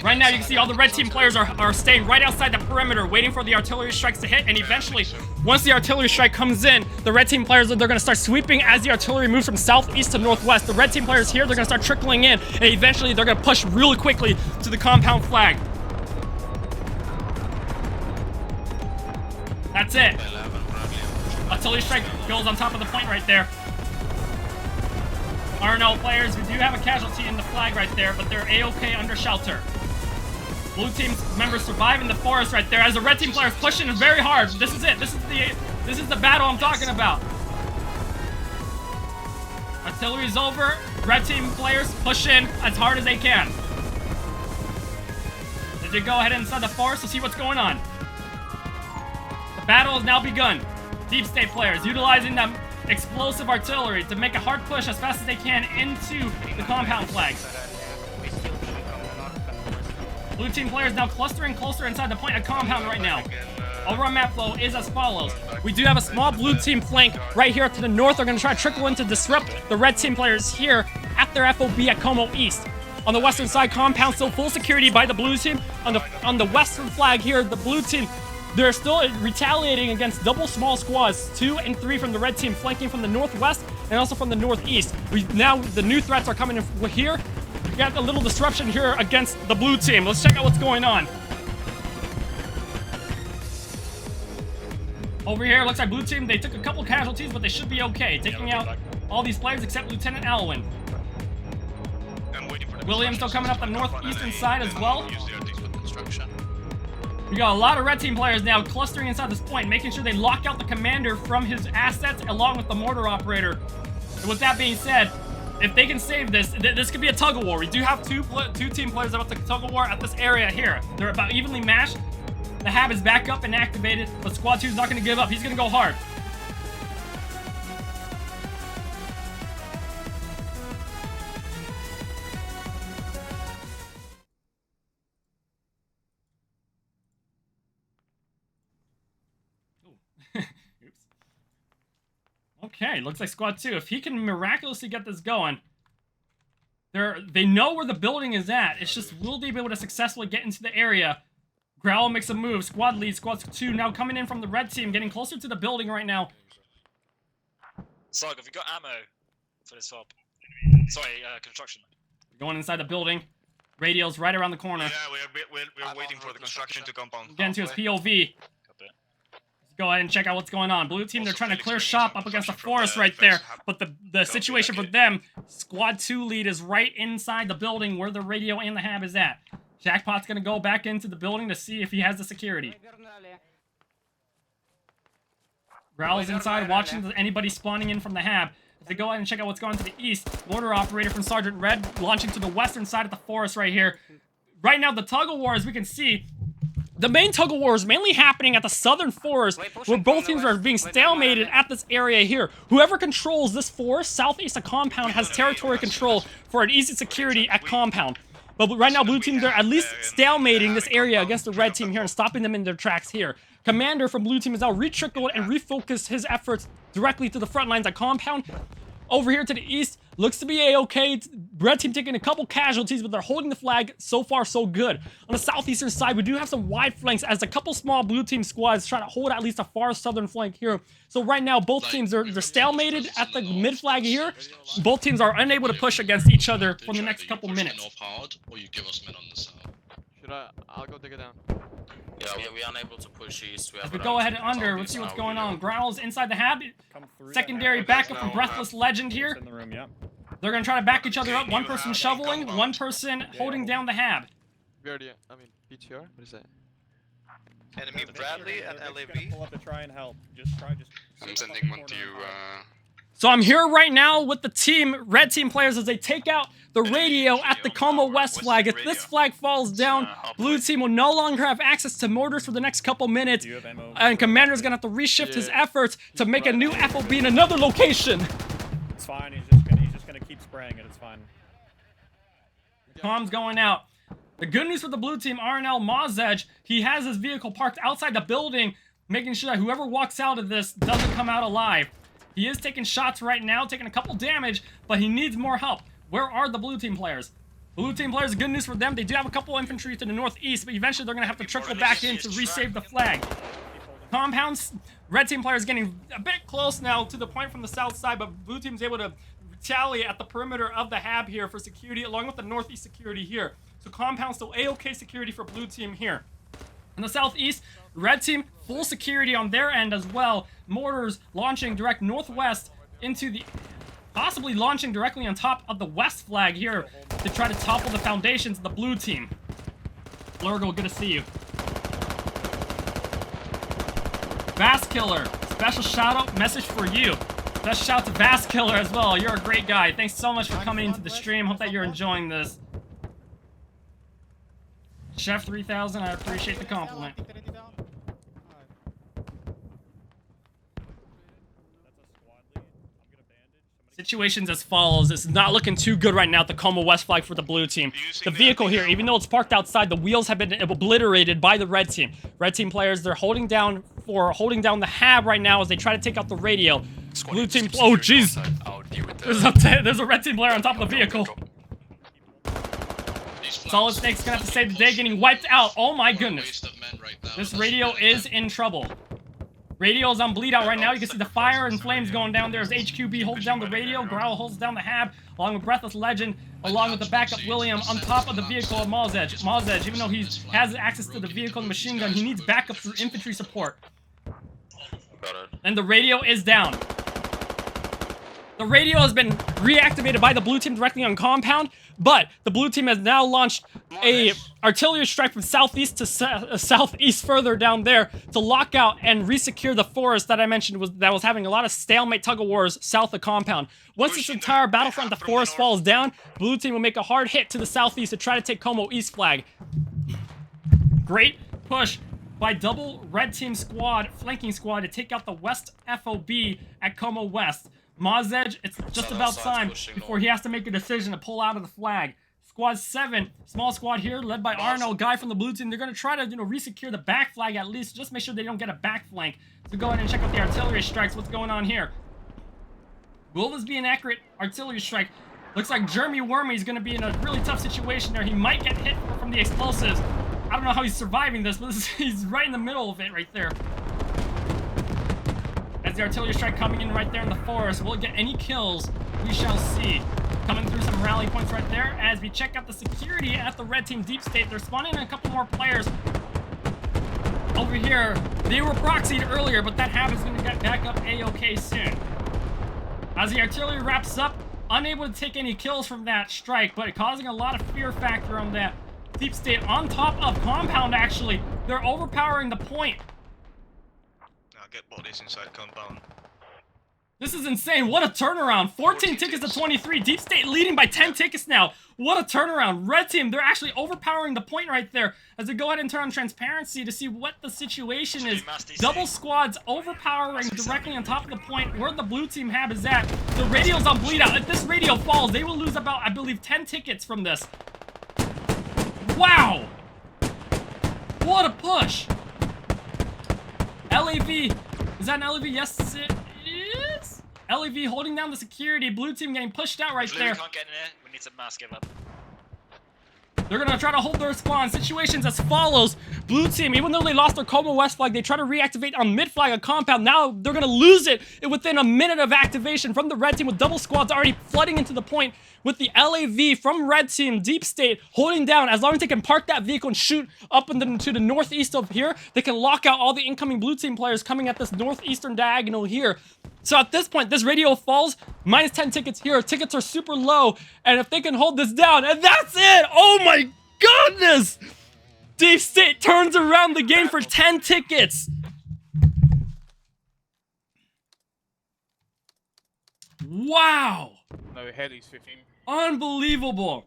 [SPEAKER 2] Right now you can see all the red team players are staying right outside the perimeter waiting for the artillery strikes to hit, and eventually once the artillery strike comes in, the red team players, they're going to start sweeping as the artillery moves from southeast to northwest. The red team players here, they're going to start trickling in, and eventually they're going to push really quickly to the compound flag. That's it. Artillery strike goes on top of the point right there. RNL players, we do have a casualty in the flag right there, but they're A-okay under shelter. Blue team members survive in the forest right there as the red team players pushing very hard. This is it. This is the battle I'm talking about. Artillery's over. Red team players push in as hard as they can. Did you go ahead inside the forest to see what's going on? The battle has now begun. Deep state players utilizing them explosive artillery to make a hard push as fast as they can into the compound flag. Blue team players now clustering closer inside the point of compound right now. Overall map flow is as follows. We do have a small blue team flank right here to the north. They're going to try to trickle in to disrupt the red team players here at their FOB at Como East. On the western side, compound still full security by the blue team. On the western flag here, the blue team, they're still retaliating against double small squads, 2 and 3 from the red team, flanking from the northwest and also from the northeast. Now the new threats are coming in here. We got a little disruption here against the blue team. Let's check out what's going on. Over here, looks like blue team, they took a couple casualties, but they should be okay. Taking out all these players except Lieutenant Alwyn. William's still coming up the northeastern side as well. We got a lot of red team players now clustering inside this point, making sure they lock out the commander from his assets along with the mortar operator. And with that being said, if they can save this, this could be a tug of war. We do have two team players about to tug of war at this area here. They're about evenly matched. The hab is back up and activated, but Squad 2 is not going to give up. He's going to go hard. Oops. Okay, looks like Squad 2, if he can miraculously get this going, they know where the building is at. It's just, will they be able to successfully get into the area? Growl makes a move. Squad lead, Squad 2 now coming in from the red team, getting closer to the building right now.
[SPEAKER 4] Sarg, have you got ammo for this fob? Sorry, construction.
[SPEAKER 2] Going inside the building. Radio's right around the corner.
[SPEAKER 5] Yeah, we're waiting for the construction to compound.
[SPEAKER 2] Get into his POV. Let's go ahead and check out what's going on. Blue team, they're trying to clear shop up against the forest right there. But the situation for them, Squad 2 lead is right inside the building where the radio and the hab is at. Jackpot's going to go back into the building to see if he has the security. Growl's inside, watching anybody spawning in from the hab. As they go ahead and check out what's going on to the east, mortar operator from Sergeant Red launching to the western side of the forest right here. Right now, the tug of war, as we can see, The main tug-of-war is mainly happening at the southern forest, where both teams are being stalemated at this area here. Whoever controls this forest, southeast of compound, has territory control for an easy security at compound. But right now, blue team, they're at least stalemating this area against the red team here and stopping them in their tracks here. Commander from blue team is now retrickled and refocused his efforts directly to the front lines at compound. Over here to the east, looks to be a-okay. Red team taking a couple casualties, but they're holding the flag. So far, so good. On the southeastern side, we do have some wide flanks as a couple small blue team squads try to hold at least a far southern flank here. So right now, both teams are stalemated at the mid flag here. Both teams are unable to push against each other for the next couple minutes.
[SPEAKER 6] North hard, or you give us men on the south.
[SPEAKER 10] I'll go dig it down.
[SPEAKER 8] Yeah, we're unable to push east.
[SPEAKER 2] As we go ahead and under, let's see what's going on. Growls inside the hab. Secondary backup from Breathless Legend here. They're going to try to back each other up. One person shoveling, one person holding down the hab.
[SPEAKER 10] We already, PTR? What is that?
[SPEAKER 5] Enemy Bradley and LAV.
[SPEAKER 1] Pull up to try and help. Just try.
[SPEAKER 7] I'm sending one to you.
[SPEAKER 2] So I'm here right now with the team, red team players, as they take out the radio at the Como West flag. If this flag falls down, blue team will no longer have access to mortars for the next couple minutes. And Commander's going to have to reshift his efforts to make a new FOB in another location.
[SPEAKER 1] It's fine. He's just gonna keep spraying it. It's fine.
[SPEAKER 2] Comms going out. The good news for the blue team, RNL Mazej, he has his vehicle parked outside the building, making sure that whoever walks out of this doesn't come out alive. He is taking shots right now, taking a couple damage, but he needs more help. Where are the blue team players? Blue team players, good news for them. They do have a couple infantry to the northeast, but eventually they're going to have to trickle back in to resave the flag. Compounds, red team players getting a bit close now to the point from the south side, but blue team's able to retaliate at the perimeter of the hab here for security, along with the northeast security here. So compound still a-okay security for blue team here. In the southeast, red team, full security on their end as well. Mortars launching direct northwest into the... possibly launching directly on top of the west flag here to try to topple the foundations of the blue team. Blurgle, good to see you. Vastkiller, special shout out message for you. Special shout out to Vastkiller as well. You're a great guy. Thanks so much for coming into the stream. Hope that you're enjoying this. Chef 3000, I appreciate the compliment. Situations as follows. It's not looking too good right now at the Como West flag for the blue team. The vehicle here, even though it's parked outside, the wheels have been obliterated by the red team. Red team players, they're holding down the hab right now as they try to take out the radio. Blue team, oh jeez. There's a red team player on top of the vehicle. Solid Snake's gonna have to save the day, getting wiped out. Oh my goodness. This radio is in trouble. Radio's on bleed out right now. You can see the fire and flames going down there as HQB holds down the radio. Growl holds down the hab, along with Breathless Legend, along with the backup William on top of the vehicle of Mazej. Mazej, even though he has access to the vehicle and machine gun, he needs backup through infantry support. And the radio is down. The radio has been reactivated by the blue team directly on compound, but the blue team has now launched a artillery strike from southeast to southeast further down there to lock out and resecure the forest that I mentioned that was having a lot of stalemate tug-of-wars south of compound. Once this entire battlefront, the forest falls down, blue team will make a hard hit to the southeast to try to take Como East flag. Great push by double red team squad, flanking squad, to take out the west FOB at Como West. Mazej, it's just about time before he has to make a decision to pull out of the flag. Squad 7, small squad here, led by RNL, guy from the blue team. They're going to try to, resecure the back flag at least. Just make sure they don't get a back flank. So go ahead and check out the artillery strikes. What's going on here? Will this be an accurate artillery strike? Looks like Jeremy Wormy is going to be in a really tough situation there. He might get hit from the explosives. I don't know how he's surviving this, but he's right in the middle of it right there. As the artillery strike coming in right there in the forest, will it get any kills? We shall see. Coming through some rally points right there as we check out the security at the red team deep state. They're spawning in a couple more players over here. They were proxied earlier, but that hab is going to get back up a-okay soon. As the artillery wraps up, unable to take any kills from that strike, but causing a lot of fear factor on that deep state on top of compound, actually. They're overpowering the point.
[SPEAKER 5] I'll get bodies inside compound.
[SPEAKER 2] This is insane. What a turnaround. 14 tickets to 23. Deep State leading by 10 tickets now. What a turnaround. Red team, they're actually overpowering the point right there as they go ahead and turn on transparency to see what the situation is. Double squads overpowering directly on top of the point where the blue team hab is at. The radio's on bleed out. If this radio falls, they will lose about, I believe, 10 tickets from this. Wow. What a push. LAV. Is that an LAV? Yes, it is. LAV holding down the security. Blue team getting pushed out right there.
[SPEAKER 8] We can't get in here. We need some mass give up.
[SPEAKER 2] They're gonna try to hold their spawn. Situations as follows. Blue team, even though they lost their Como West flag, they try to reactivate on mid flag a compound. Now they're gonna lose it within a minute of activation from the red team with double squads already flooding into the point with the LAV from red team, Deep State, holding down. As long as they can park that vehicle and shoot up to the northeast of here, they can lock out all the incoming blue team players coming at this northeastern diagonal here. So at this point, this radio falls, minus 10 tickets here. Tickets are super low, and if they can hold this down, and that's it! Oh my goodness! Deep State turns around the game for 10 tickets! Wow!
[SPEAKER 5] No, Haley's 15.
[SPEAKER 2] Unbelievable!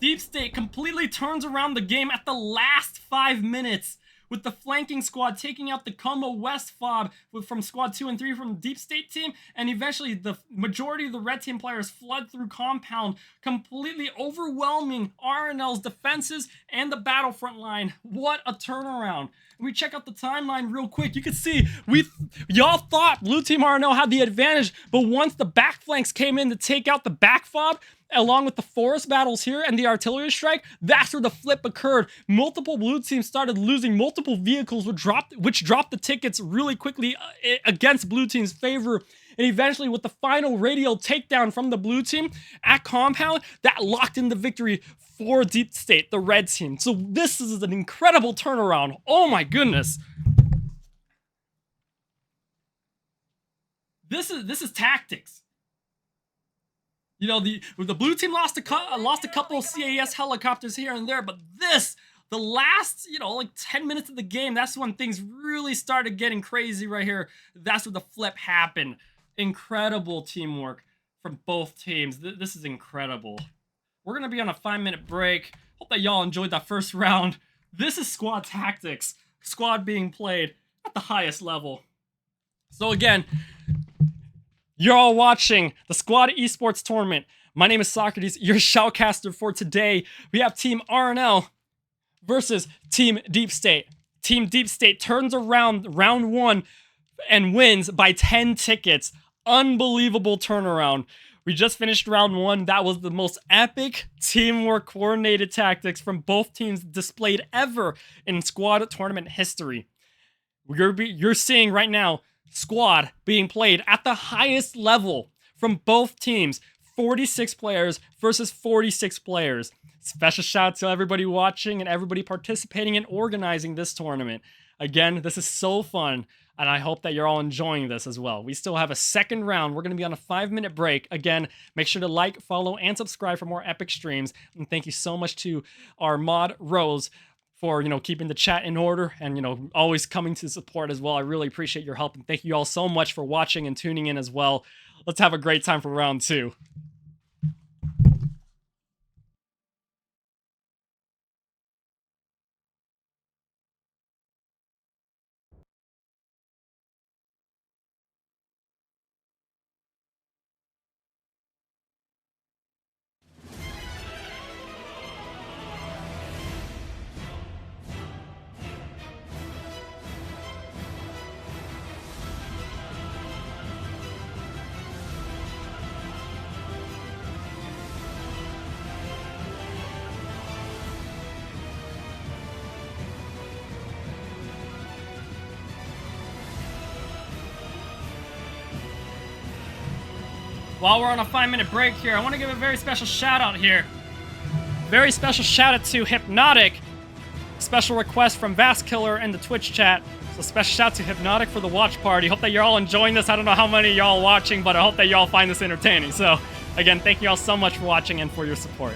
[SPEAKER 2] Deep State completely turns around the game at the last 5 minutes, with the flanking squad taking out the Como West fob from squad 2 and 3 from the Deep State team, and eventually the majority of the red team players flood through compound, completely overwhelming RNL's defenses and the battlefront line. What a turnaround. We check out the timeline real quick. You can see, y'all thought Blue Team RNL had the advantage, but once the back flanks came in to take out the back fob, along with the forest battles here and the artillery strike, that's where the flip occurred. Multiple blue teams started losing multiple vehicles, which dropped the tickets really quickly against blue team's favor. And eventually, with the final radio takedown from the blue team at compound, that locked in the victory for Deep State, the red team. So this is an incredible turnaround. Oh my goodness. This is tactics. You know, the blue team lost a couple of CAS helicopters here and there, but the last, like 10 minutes of the game, that's when things really started getting crazy right here. That's when the flip happened. Incredible teamwork from both teams. This is incredible. We're going to be on a 5-minute break. Hope that y'all enjoyed that first round. This is squad tactics. Squad being played at the highest level. So again, you're all watching the Squad Esports Tournament. My name is Socrates, your shoutcaster for today. We have Team RNL versus Team Deep State. Team Deep State turns around round 1 and wins by 10 tickets. Unbelievable turnaround. We just finished round 1. That was the most epic teamwork coordinated tactics from both teams displayed ever in squad tournament history. You're seeing right now squad being played at the highest level from both teams. 46 players versus 46 players. Special shout out to everybody watching and everybody participating and organizing this tournament. Again, this is so fun, and I hope that you're all enjoying this as well. We still have a second round. We're going to be on a 5-minute break. Again, make sure to like, follow, and subscribe for more epic streams. And thank you so much to our mod, Rose, for, keeping the chat in order and, always coming to support as well. I really appreciate your help, and thank you all so much for watching and tuning in as well. Let's have a great time for round 2. While we're on a 5-minute break here, I want to give a very special shout out here. Very special shout out to Hypnotic. Special request from Vastkiller in the Twitch chat. So special shout out to Hypnotic for the watch party. Hope that you're all enjoying this. I don't know how many of y'all are watching, but I hope that y'all find this entertaining. So again, thank you all so much for watching and for your support.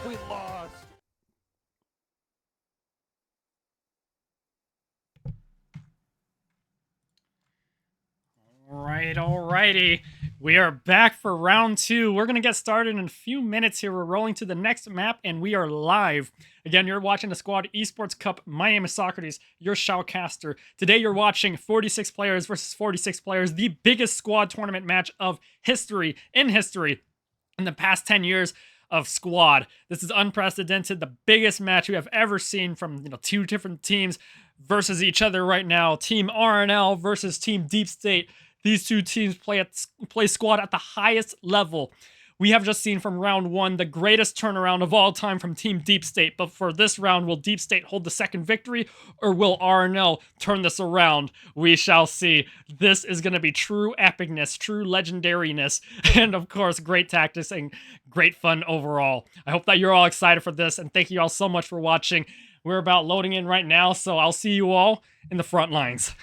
[SPEAKER 11] We lost.
[SPEAKER 2] Alrighty. We are back for round 2. We're going to get started in a few minutes here. We're rolling to the next map, and we are live. Again, you're watching the Squad Esports Cup. My name is Socrates, your shoutcaster. Today, you're watching 46 players versus 46 players, the biggest squad tournament match of history, in the past 10 years of Squad. This is unprecedented, the biggest match we have ever seen from two different teams versus each other right now. Team RNL versus Team Deep State. These two teams play Squad at the highest level. We have just seen from round 1 the greatest turnaround of all time from Team Deep State. But for this round, will Deep State hold the second victory, or will RNL turn this around? We shall see. This is going to be true epicness, true legendariness, and of course, great tactics and great fun overall. I hope that you're all excited for this, and thank you all so much for watching. We're about loading in right now, so I'll see you all in the front lines.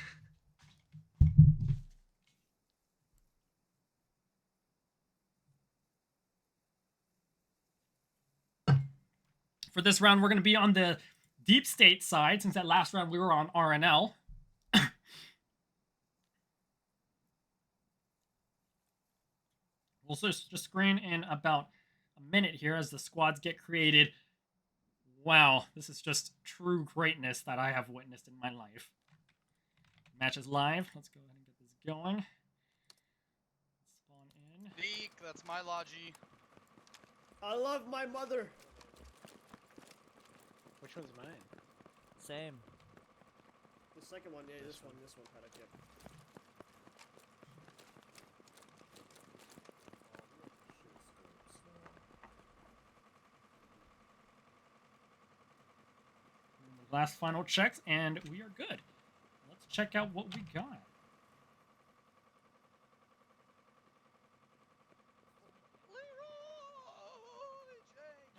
[SPEAKER 2] For this round, we're going to be on the Deep State side, since that last round we were on RNL. We'll just screen in about a minute here as the squads get created. Wow, this is just true greatness that I have witnessed in my life. Match is live. Let's go ahead and get this going. Spawn in.
[SPEAKER 11] Leak, that's my logi.
[SPEAKER 12] I love my mother.
[SPEAKER 11] Which one's mine?
[SPEAKER 12] Same. The second one, yeah, this one, product, yep.
[SPEAKER 2] Last final checks, and we are good. Let's check out what we got.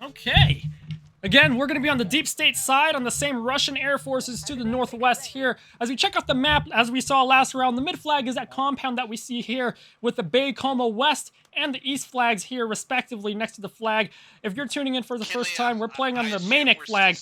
[SPEAKER 2] Okay. Again, we're going to be on the Deep State side, on the same Russian Air Forces to the northwest here. As we check out the map, as we saw last round, the mid flag is that compound that we see here with the Bay Como West and the East flags here, respectively, next to the flag. If you're tuning in for the first time, we're playing on the Manic flag.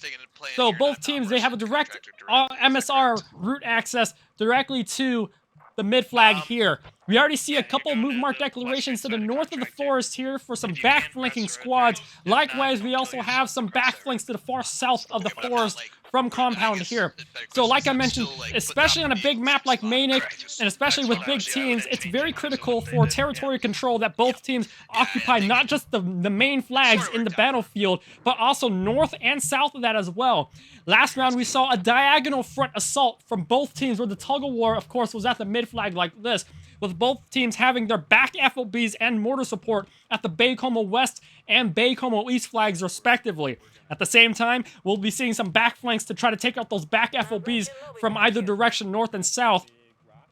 [SPEAKER 2] So both teams, they have a direct MSR route access directly to the mid flag here. We already see a couple move mark declarations to the north of the forest here for some backflanking squads. Likewise, we also have some backflanks to the far south of the forest from compound here. So like I mentioned, especially on a big map like Manic, and especially with big teams, it's very critical for territory control that both teams occupy not just the main flags in the battlefield, but also north and south of that as well. Last round, we saw a diagonal front assault from both teams where the tug-of-war, of course, was at the mid flag like this, with both teams having their back FOBs and mortar support at the Bay Como West and Bay Como East flags, respectively. At the same time, we'll be seeing some back flanks to try to take out those back FOBs from either direction, north and south.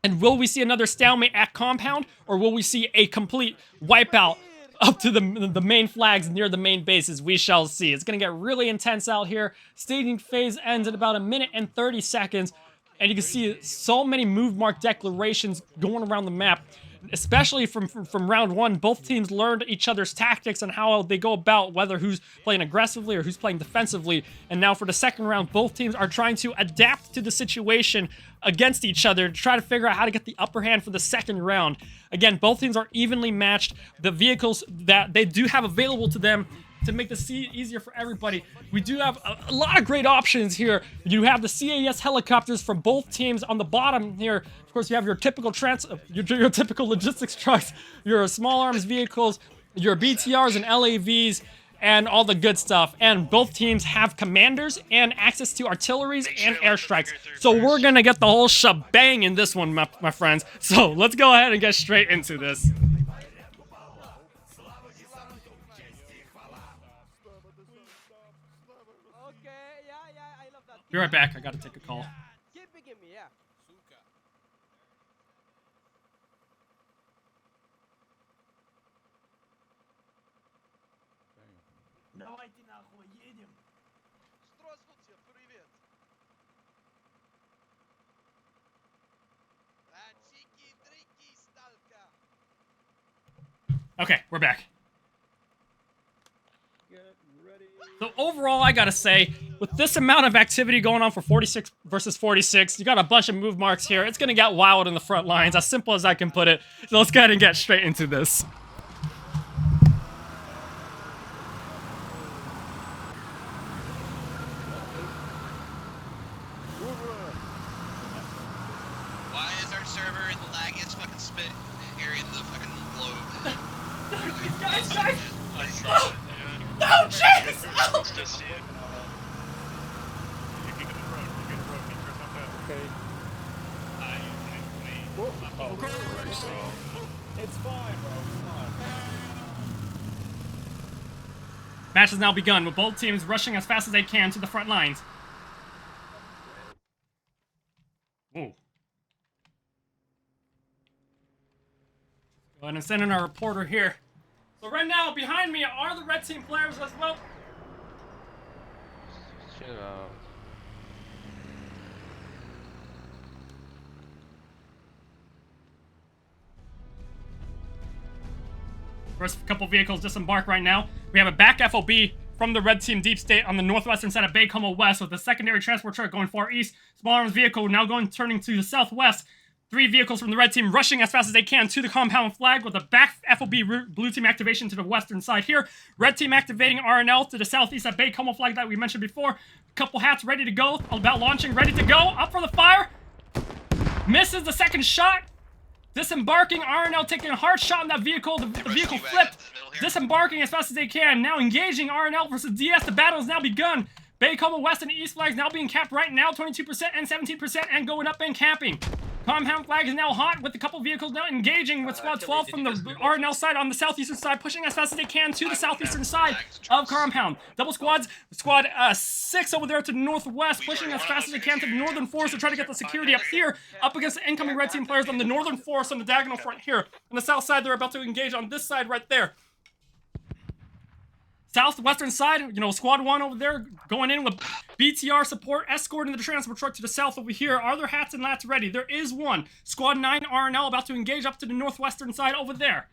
[SPEAKER 2] And will we see another stalemate at compound, or will we see a complete wipeout up to the main flags near the main bases? We shall see. It's going to get really intense out here. Staging phase ends in about 1 minute and 30 seconds. And you can see so many move mark declarations going around the map, especially from round 1. Both teams learned each other's tactics and how they go about whether who's playing aggressively or who's playing defensively. And now for the second round, both teams are trying to adapt to the situation against each other to try to figure out how to get the upper hand for the second round. Again, both teams are evenly matched. The vehicles that they do have available to them to make this easier for everybody, we do have a lot of great options here. You have the CAS helicopters from both teams on the bottom here. Of course, you have your typical your typical logistics trucks, your small arms vehicles, your BTRs and LAVs, and all the good stuff. And both teams have commanders and access to artilleries and airstrikes. So we're gonna get the whole shebang in this one, my friends. So let's go ahead and get straight into this. Be right back. I gotta take a call. Okay, we're back. So overall, I gotta say, with this amount of activity going on for 46 versus 46, you got a bunch of move marks here. It's gonna get wild in the front lines, as simple as I can put it. So let's go ahead and get straight into this.
[SPEAKER 6] Why is our server in the laggiest fucking spit area in the fucking globe?
[SPEAKER 2] Guys! No, jeez! Oh.
[SPEAKER 12] It's fine, bro.
[SPEAKER 2] Match has now begun, with both teams rushing as fast as they can to the front lines. Whoa. Go ahead and send in our reporter here. So right now, behind me are the red team players as well. First couple vehicles disembark right now. We have a back FOB from the red team deep state on the northwestern side of Bay Como West, with the secondary transport truck going far east. Small arms vehicle now turning to the southwest. 3 vehicles from the red team rushing as fast as they can to the compound flag, with a back FOB blue team activation to the western side here. Red team activating RNL to the southeast at Bay Como flag that we mentioned before. Couple hats ready to go, about launching, ready to go. Up for the fire. Misses the second shot. Disembarking, RNL taking a hard shot in that vehicle. The vehicle flipped. Disembarking as fast as they can. Now engaging RNL versus DS. The battle has now begun. Bay Como West and East flags now being capped right now. 22% and 17% and going up and capping. Compound flag is now hot with a couple vehicles now engaging with squad 12 from the RNL side on the southeastern side, pushing as fast as they can to the southeastern side of compound. Double squads, squad 6 over there to the northwest, pushing as fast as they can to the northern forest to try to get the security up here, up against the incoming red team players on the northern forest on the diagonal front here. On the south side, they're about to engage on this side right there. Southwestern side, you know, squad 1 over there going in with BTR support, escorting the transport truck to the south over here. Are there hats and lats ready? There is one. Squad 9 RNL about to engage up to the northwestern side over there.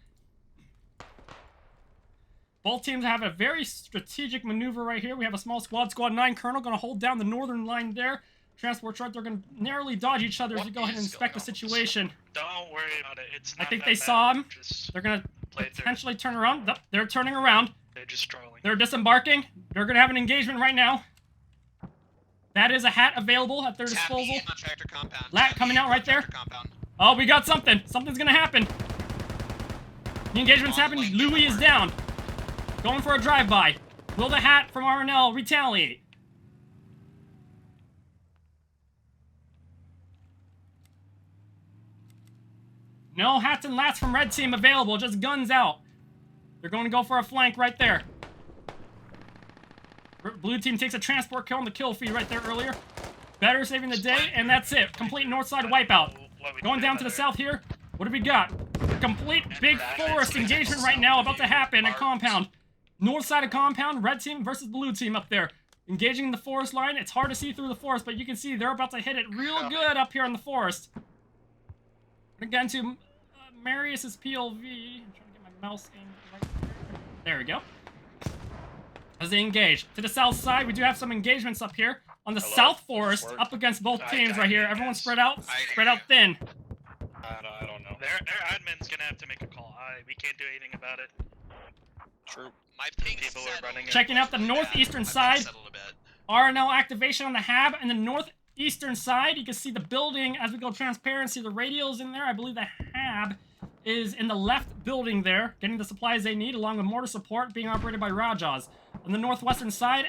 [SPEAKER 2] Both teams have a very strategic maneuver right here. We have a small squad. Squad 9 Colonel going to hold down the northern line there. Transport truck, they're going to narrowly dodge each other as we go ahead and inspect the situation.
[SPEAKER 5] Don't worry about it. It's not
[SPEAKER 2] I think
[SPEAKER 5] that
[SPEAKER 2] they
[SPEAKER 5] bad.
[SPEAKER 2] saw him.
[SPEAKER 5] Just
[SPEAKER 2] They're going to
[SPEAKER 5] play it through.
[SPEAKER 2] potentially turn around. Yep, they're turning around.
[SPEAKER 5] They're just trolling.
[SPEAKER 2] They're disembarking. They're going to have an engagement right now. That is a hat available at their disposal.
[SPEAKER 6] Contractor compound.
[SPEAKER 2] Lat coming out right there.
[SPEAKER 6] Compound.
[SPEAKER 2] Oh, we got something. Something's going to happen. The engagement's happening. Louis is down. Going for a drive-by. Will the hat from RNL retaliate? No hats and lats from red team available. Just guns out. They're going to go for a flank right there. Blue team takes a transport kill on the kill feed right there earlier. Better saving the day, and that's it. Complete north side wipeout. Going down to the south here. What do we got? Complete big forest engagement right now about to happen at compound. North side of compound, red team versus blue team up there. Engaging the forest line. It's hard to see through the forest, but you can see they're about to hit it real good up here in the forest. Again to Marius's PLV. I'm trying to get my mouse aimed right there. There we go. As they engage. To the south side, we do have some engagements up here. On the south forest, up against both teams right here. Everyone spread out thin.
[SPEAKER 5] I don't know. Their admin's gonna have to make a call. We can't do anything about it.
[SPEAKER 8] True.
[SPEAKER 6] My ping's
[SPEAKER 5] People are running in.
[SPEAKER 2] Checking out the northeastern side. RNL activation on the HAB and the northeastern side. You can see the building as we go transparency. The radio's in there. I believe the HAB is in the left building there, getting the supplies they need, along with mortar support being operated by Rajas. On the northwestern side,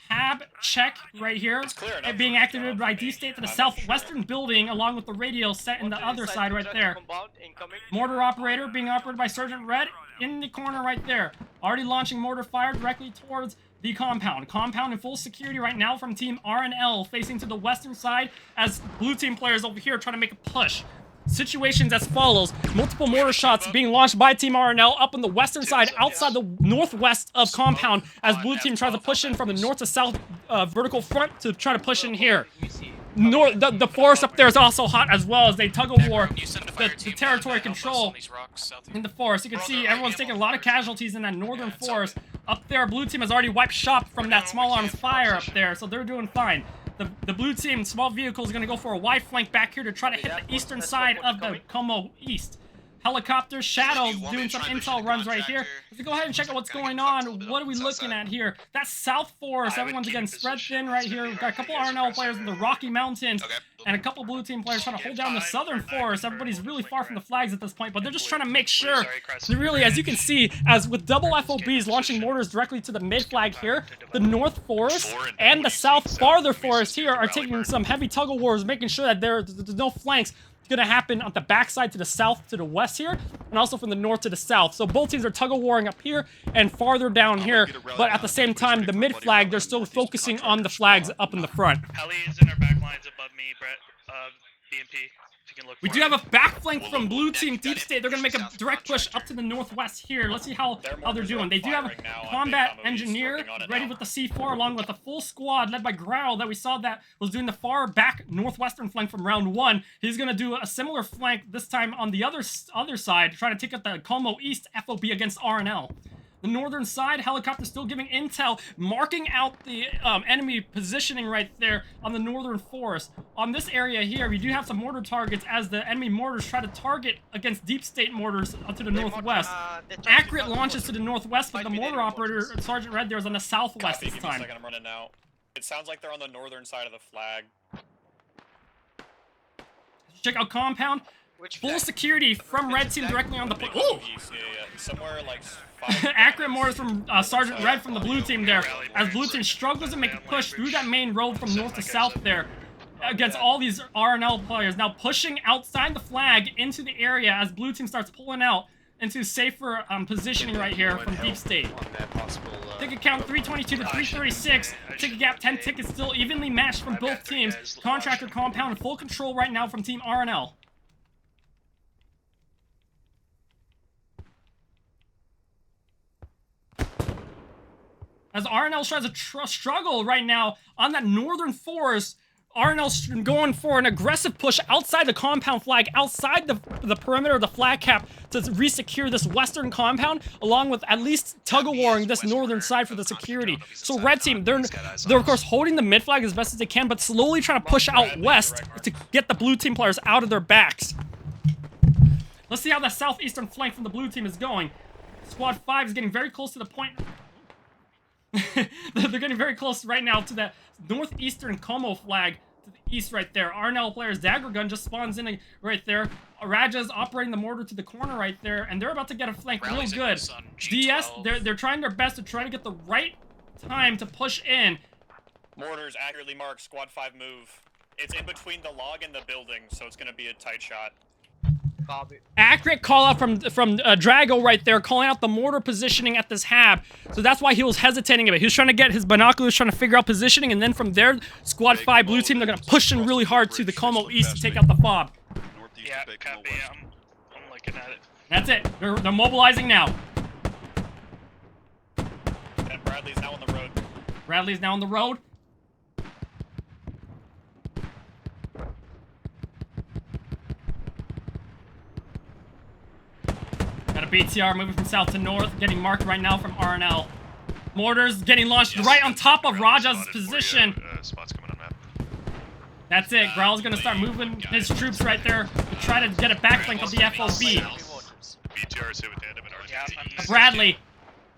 [SPEAKER 2] HAB check right here, it being activated by D-State to the southwestern building, along with the radio set in the other side right there. Mortar operator being operated by Sergeant Red in the corner right there. Already launching mortar fire directly towards the compound. Compound in full security right now from Team RNL, facing to the western side as blue team players over here trying to make a push. Situations as follows. Multiple mortar shots being launched by Team RNL up on the western side, outside the northwest of compound, as blue team tries to push in from the north to south vertical front to try to push in here. The forest up there is also hot as well as they tug of war the territory control in the forest. You can see everyone's taking a lot of casualties in that northern forest. Up there, blue team has already wiped shop from that small arms fire up there, so they're doing fine. The blue team, small vehicle, is going to go for a wide flank back here to try to hit the eastern side of the Como East. Helicopter, Shadows doing some intel runs right here. Let's go ahead and check out what's going on. What are we looking at here? That's South Forest. Everyone's again spread thin right here. We've got a couple RNL players in the Rocky Mountains and a couple blue team players trying to hold down the Southern Forest. Everybody's really far from the flags at this point, but they're just trying to make sure. Really, as you can see, as with double FOBs launching mortars directly to the mid flag here, the North Forest and the South farther forest here are taking some heavy tug of wars, making sure that there's no flanks going to happen on the backside to the south to the west here, and also from the north to the south. So both teams are tug-of-warring up here and farther down here, but at the same time, the mid-flag, they're still focusing on the flags up in the front.
[SPEAKER 5] Heli is in our back lines above me, Brett, BMP.
[SPEAKER 2] We do have a back flank from blue team Deep State. They're going to make a direct push up to the northwest here. Let's see how they're doing. They do have a combat engineer ready with the C4 along with a full squad led by Growl that we saw that was doing the far back northwestern flank from round 1. He's going to do a similar flank this time on the other side to try to take out the Como East FOB against RNL. The northern side, helicopter still giving intel, marking out the enemy positioning right there on the northern forest. On this area here, we do have some mortar targets as the enemy mortars try to target against deep state mortars to the northwest. Accurate launches to the northwest, but the mortar operator, Sergeant Red, there is on the southwest this time.
[SPEAKER 8] I'm running out. It sounds like they're on the northern side of the flag.
[SPEAKER 2] Check out compound. Full security from Red Team directly on the... Ooh!
[SPEAKER 8] Somewhere like...
[SPEAKER 2] Accurate mortars from Sergeant Red from the blue team there, as blue team struggles to make a push through that main road from north to south there against all these RNL players. Now pushing outside the flag into the area as blue team starts pulling out into safer positioning right here from Deep State. Ticket count 322 to 336. Ticket gap 10 tickets still evenly matched from both teams. Contractor compound in full control right now from Team RNL. As RNL tries to struggle right now on that northern forest, RNL's going for an aggressive push outside the compound flag, outside the perimeter of the flag cap to resecure this western compound, along with at least tug-of-warring this northern side for the security. So Red Team, they're of course holding the mid flag as best as they can, but slowly trying to push out west to get the blue team players out of their backs. Let's see how the southeastern flank from the blue team is going. Squad 5 is getting very close to the point. They're getting very close right now to that northeastern Como flag to the east right there. RNL player's dagger gun just spawns in right there. Raja's operating the mortar to the corner right there, and they're about to get a flank real good. DS, they're trying their best to try to get the right time to push in.
[SPEAKER 8] Mortars accurately marked, squad 5 move. It's in between the log and the building, so it's going to be a tight shot.
[SPEAKER 2] Accurate call out from Drago right there, calling out the mortar positioning at this hab. So that's why he was hesitating a bit. He was trying to get his binoculars, trying to figure out positioning, and then from there, Squad 5 blue team, they're going to push in really hard to the Como East to take out the fob.
[SPEAKER 5] Yeah, copy. I'm looking at it.
[SPEAKER 2] That's it. They're mobilizing now.
[SPEAKER 8] And Bradley's now on the road.
[SPEAKER 2] Bradley's now on the road. Got a BTR moving from south to north, getting marked right now from RNL. Mortars getting launched right on top of Raja's position.
[SPEAKER 7] Spots coming on map.
[SPEAKER 2] That's it. Growl's gonna start moving his troops right there to try to get a backflank of the FOB.
[SPEAKER 7] BTRs hit with tandem and RTC.
[SPEAKER 2] Bradley.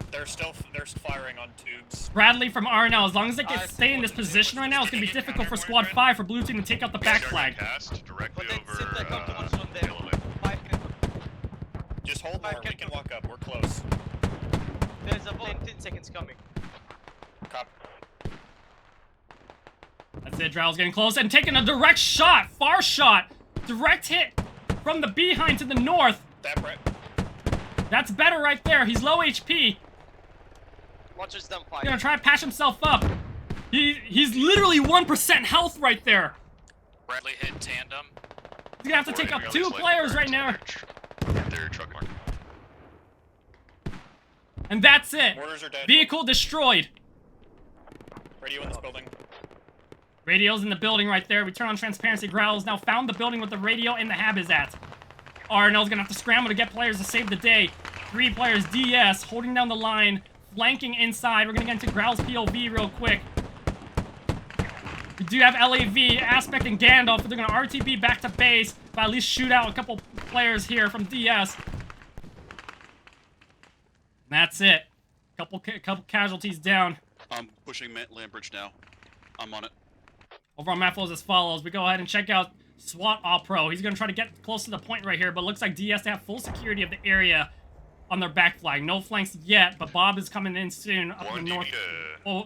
[SPEAKER 8] They're firing on tubes.
[SPEAKER 2] Bradley from RNL. As long as they can stay in this position right now, it's gonna be difficult for Squad 5 for blue team to take out the back flag.
[SPEAKER 7] Directly over
[SPEAKER 8] Just hold more, we can walk up, we're close.
[SPEAKER 11] There's a bullet in 10 seconds coming.
[SPEAKER 8] Cop.
[SPEAKER 2] That's it, Drow's getting close and taking a direct shot, far shot, direct hit from the behind to the north. That's better right there. He's low HP.
[SPEAKER 11] Watcher's done fire.
[SPEAKER 2] He's gonna try to patch himself up. He's literally 1% health right there.
[SPEAKER 4] Bradley hit tandem.
[SPEAKER 2] He's gonna have to take out 2 players right now.
[SPEAKER 7] their truck mark.
[SPEAKER 2] And that's it.
[SPEAKER 8] Mortars are dead.
[SPEAKER 2] Vehicle destroyed.
[SPEAKER 8] Radio in this building.
[SPEAKER 2] Radio's in the building right there. We turn on transparency. Growl's now found the building with the radio and the hab is at. RNL's gonna have to scramble to get players to save the day. 3 players, DS, holding down the line flanking inside. We're gonna get into Growl's POV real quick. We do have LAV, Aspect, and Gandalf, but they're gonna RTB back to base, but at least shoot out a couple players here from DS. And that's it. Couple casualties down.
[SPEAKER 6] I'm pushing land bridge now. I'm on it.
[SPEAKER 2] Overall map flows as follows. We go ahead and check out SWAT All Pro. He's going to try to get close to the point right here, but it looks like DS have full security of the area on their back flag. No flanks yet, but Bob is coming in soon up the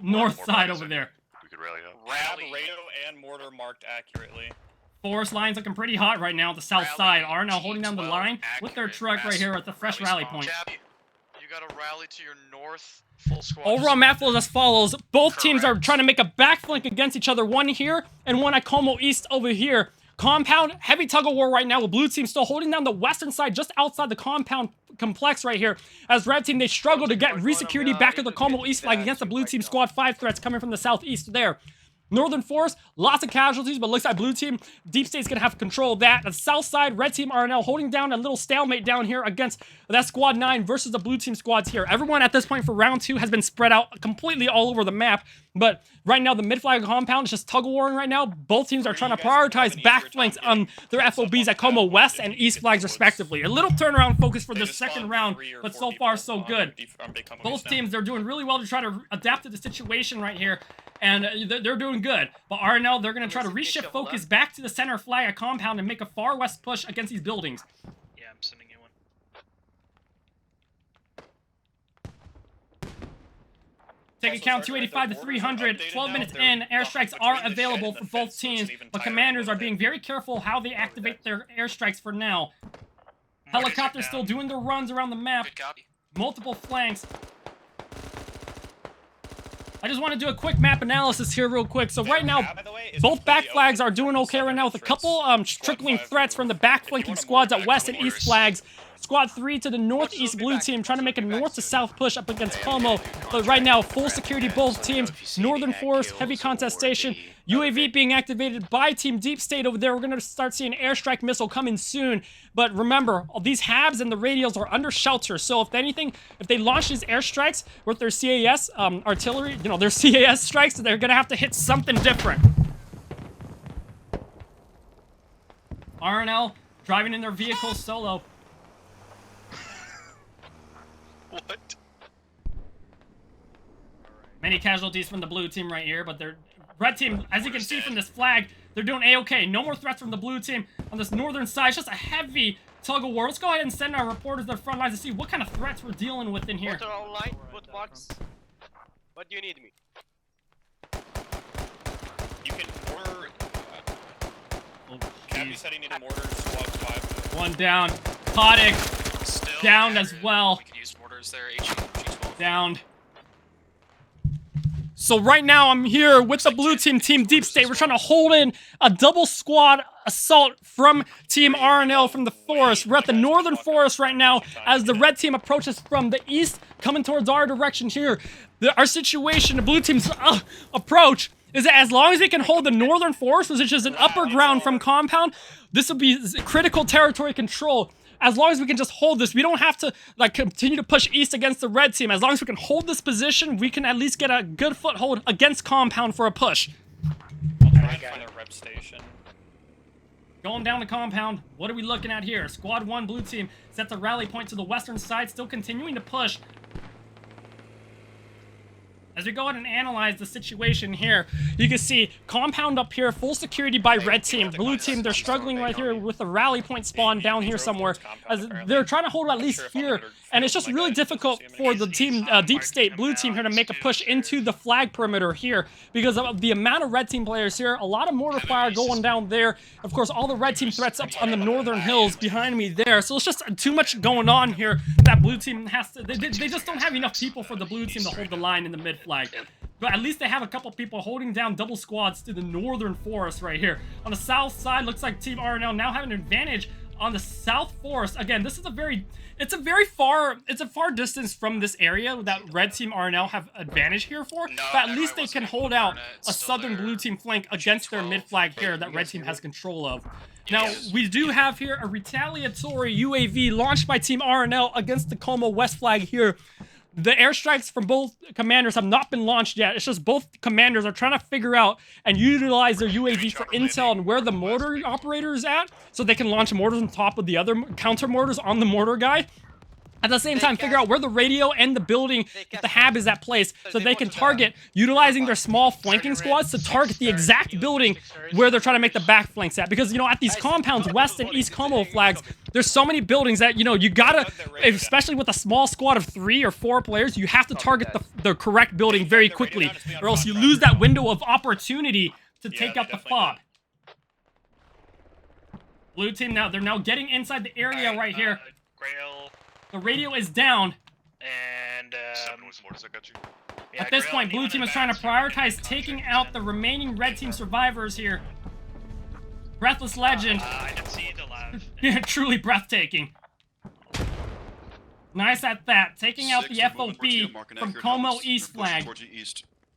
[SPEAKER 2] north side over there.
[SPEAKER 7] We could rally up.
[SPEAKER 8] Rab, radio, and mortar marked accurately.
[SPEAKER 2] Forest line's looking pretty hot right now at the south side. RNL holding down the line with their truck right here at the fresh rally point.
[SPEAKER 10] You gotta rally to your north. Full squad.
[SPEAKER 2] Overall map flows as follows. Both teams are trying to make a back flank against each other. One here and one at Como East over here. Compound, heavy tug of war right now with blue team still holding down the western side just outside the compound complex right here. As red team, they struggle to get resecurity back to the Como East flag against the blue team squad 5 threats coming from the southeast there. Northern Forest, lots of casualties, but looks like blue team, Deep State's gonna have control of that. The south side, red team RNL holding down a little stalemate down here against that squad 9 versus the blue team squads here. Everyone at this point for round 2 has been spread out completely all over the map, but right now the mid-flag compound is just tug-of-warring right now. Both teams are trying to prioritize back flanks on their FOBs at Como West and East flags respectively. A little turnaround focus for this second round, but so far so good. Both teams, they're doing really well to try to adapt to the situation right here. And they're doing good. But RNL, they're going to try to reshift focus back to the center flag at compound and make a far west push against these buildings.
[SPEAKER 5] Yeah, I'm sending you one.
[SPEAKER 2] Take a count 285 to 300. 12 minutes in, airstrikes are available for both teams, but commanders are being very careful how they activate their airstrikes for now. Helicopters still doing their runs around the map. Multiple flanks. I just want to do a quick map analysis here real quick. So right now, both back flags are doing okay right now with a couple trickling threats from the back flanking squads at west and east flags. Squad 3 to the northeast blue team trying to make a north to south push up against Como. But right now, full security both teams. Northern Forest, heavy contestation. UAV being activated by Team Deep State over there. We're going to start seeing airstrike missile coming soon. But remember, these HABs and the radios are under shelter. So if anything, if they launch these airstrikes with their CAS artillery, you know, their CAS strikes, they're going to have to hit something different. RNL driving in their vehicle solo.
[SPEAKER 5] What?
[SPEAKER 2] Many casualties from the blue team right here, but their red team, as you can see from this flag, they're doing A-okay. No more threats from the blue team on this northern side. It's just a heavy tug-of-war. Let's go ahead and send our reporters to the front lines to see what kind of threats we're dealing with in here.
[SPEAKER 11] Water online, put marks. What do you need me?
[SPEAKER 8] You can order... Cabby's heading into mortar, squad 5.
[SPEAKER 2] One down. Kotick downed as well.
[SPEAKER 4] We can use mortars there. G12.
[SPEAKER 2] Downed. So right now I'm here with the blue team, Team Deep State. We're trying to hold in a double squad assault from Team RNL from the forest. We're at the northern forest right now as the red team approaches from the east, coming towards our direction here. Our situation, the blue team's approach, is that as long as they can hold the northern forest, which is an upper ground from compound, this will be critical territory control. As long as we can just hold this, we don't have to like continue to push east against the red team. As long as we can hold this position, we can at least get a good foothold against compound for a push.
[SPEAKER 8] I'll try and find a rep station.
[SPEAKER 2] Going down the compound, what are we looking at here? Squad 1 blue team set the rally point to the western side, still continuing to push. As we go ahead and analyze the situation here, you can see compound up here, full security by red team. Blue team, they're struggling right here with a rally point spawn down here somewhere. As they're trying to hold at least here, and it's just really difficult for the team, Deep State blue team here to make a push into the flag perimeter here because of the amount of red team players here. A lot of mortar fire going down there. Of course, all the red team threats up on the northern hills behind me there. So it's just too much going on here. That blue team has to, they just don't have enough people for the blue team to hold the line in the mid flag. But at least they have a couple people holding down double squads to the northern forest right here. On the south side, looks like Team RNL now having an advantage on the south forest. Again, this is it's a far distance from this area that red team RNL have advantage here for. But at least they can hold out a southern blue team flank against their mid flag here that red team has control of. Now, we do have here a retaliatory UAV launched by Team RNL against the Como West flag here. The airstrikes from both commanders have not been launched yet. It's just both commanders are trying to figure out and utilize their UAVs for intel on where the mortar operator is at, so they can launch mortars on top of the other counter mortars on the mortar guy. At the same time, figure out where the radio and the building that the hab is at place, so they can target, utilizing their small flanking squads to target the exact building where they're trying to make the back flanks at. Because, you know, at these compounds, West and East Como flags, there's so many buildings that, you know, you gotta, especially with a small squad of 3 or 4 players, you have to target the correct building very quickly, or else you lose that window of opportunity to take out the fob. Blue team now, they're now getting inside the area right here.
[SPEAKER 5] Grail.
[SPEAKER 2] The radio is down.
[SPEAKER 5] And,
[SPEAKER 2] At this point, blue team is trying to prioritize taking out the remaining red team survivors here. Breathless Legend.
[SPEAKER 5] I didn't see it alive.
[SPEAKER 2] Yeah, truly breathtaking. Nice at that. Taking out the FOB from Como East flag.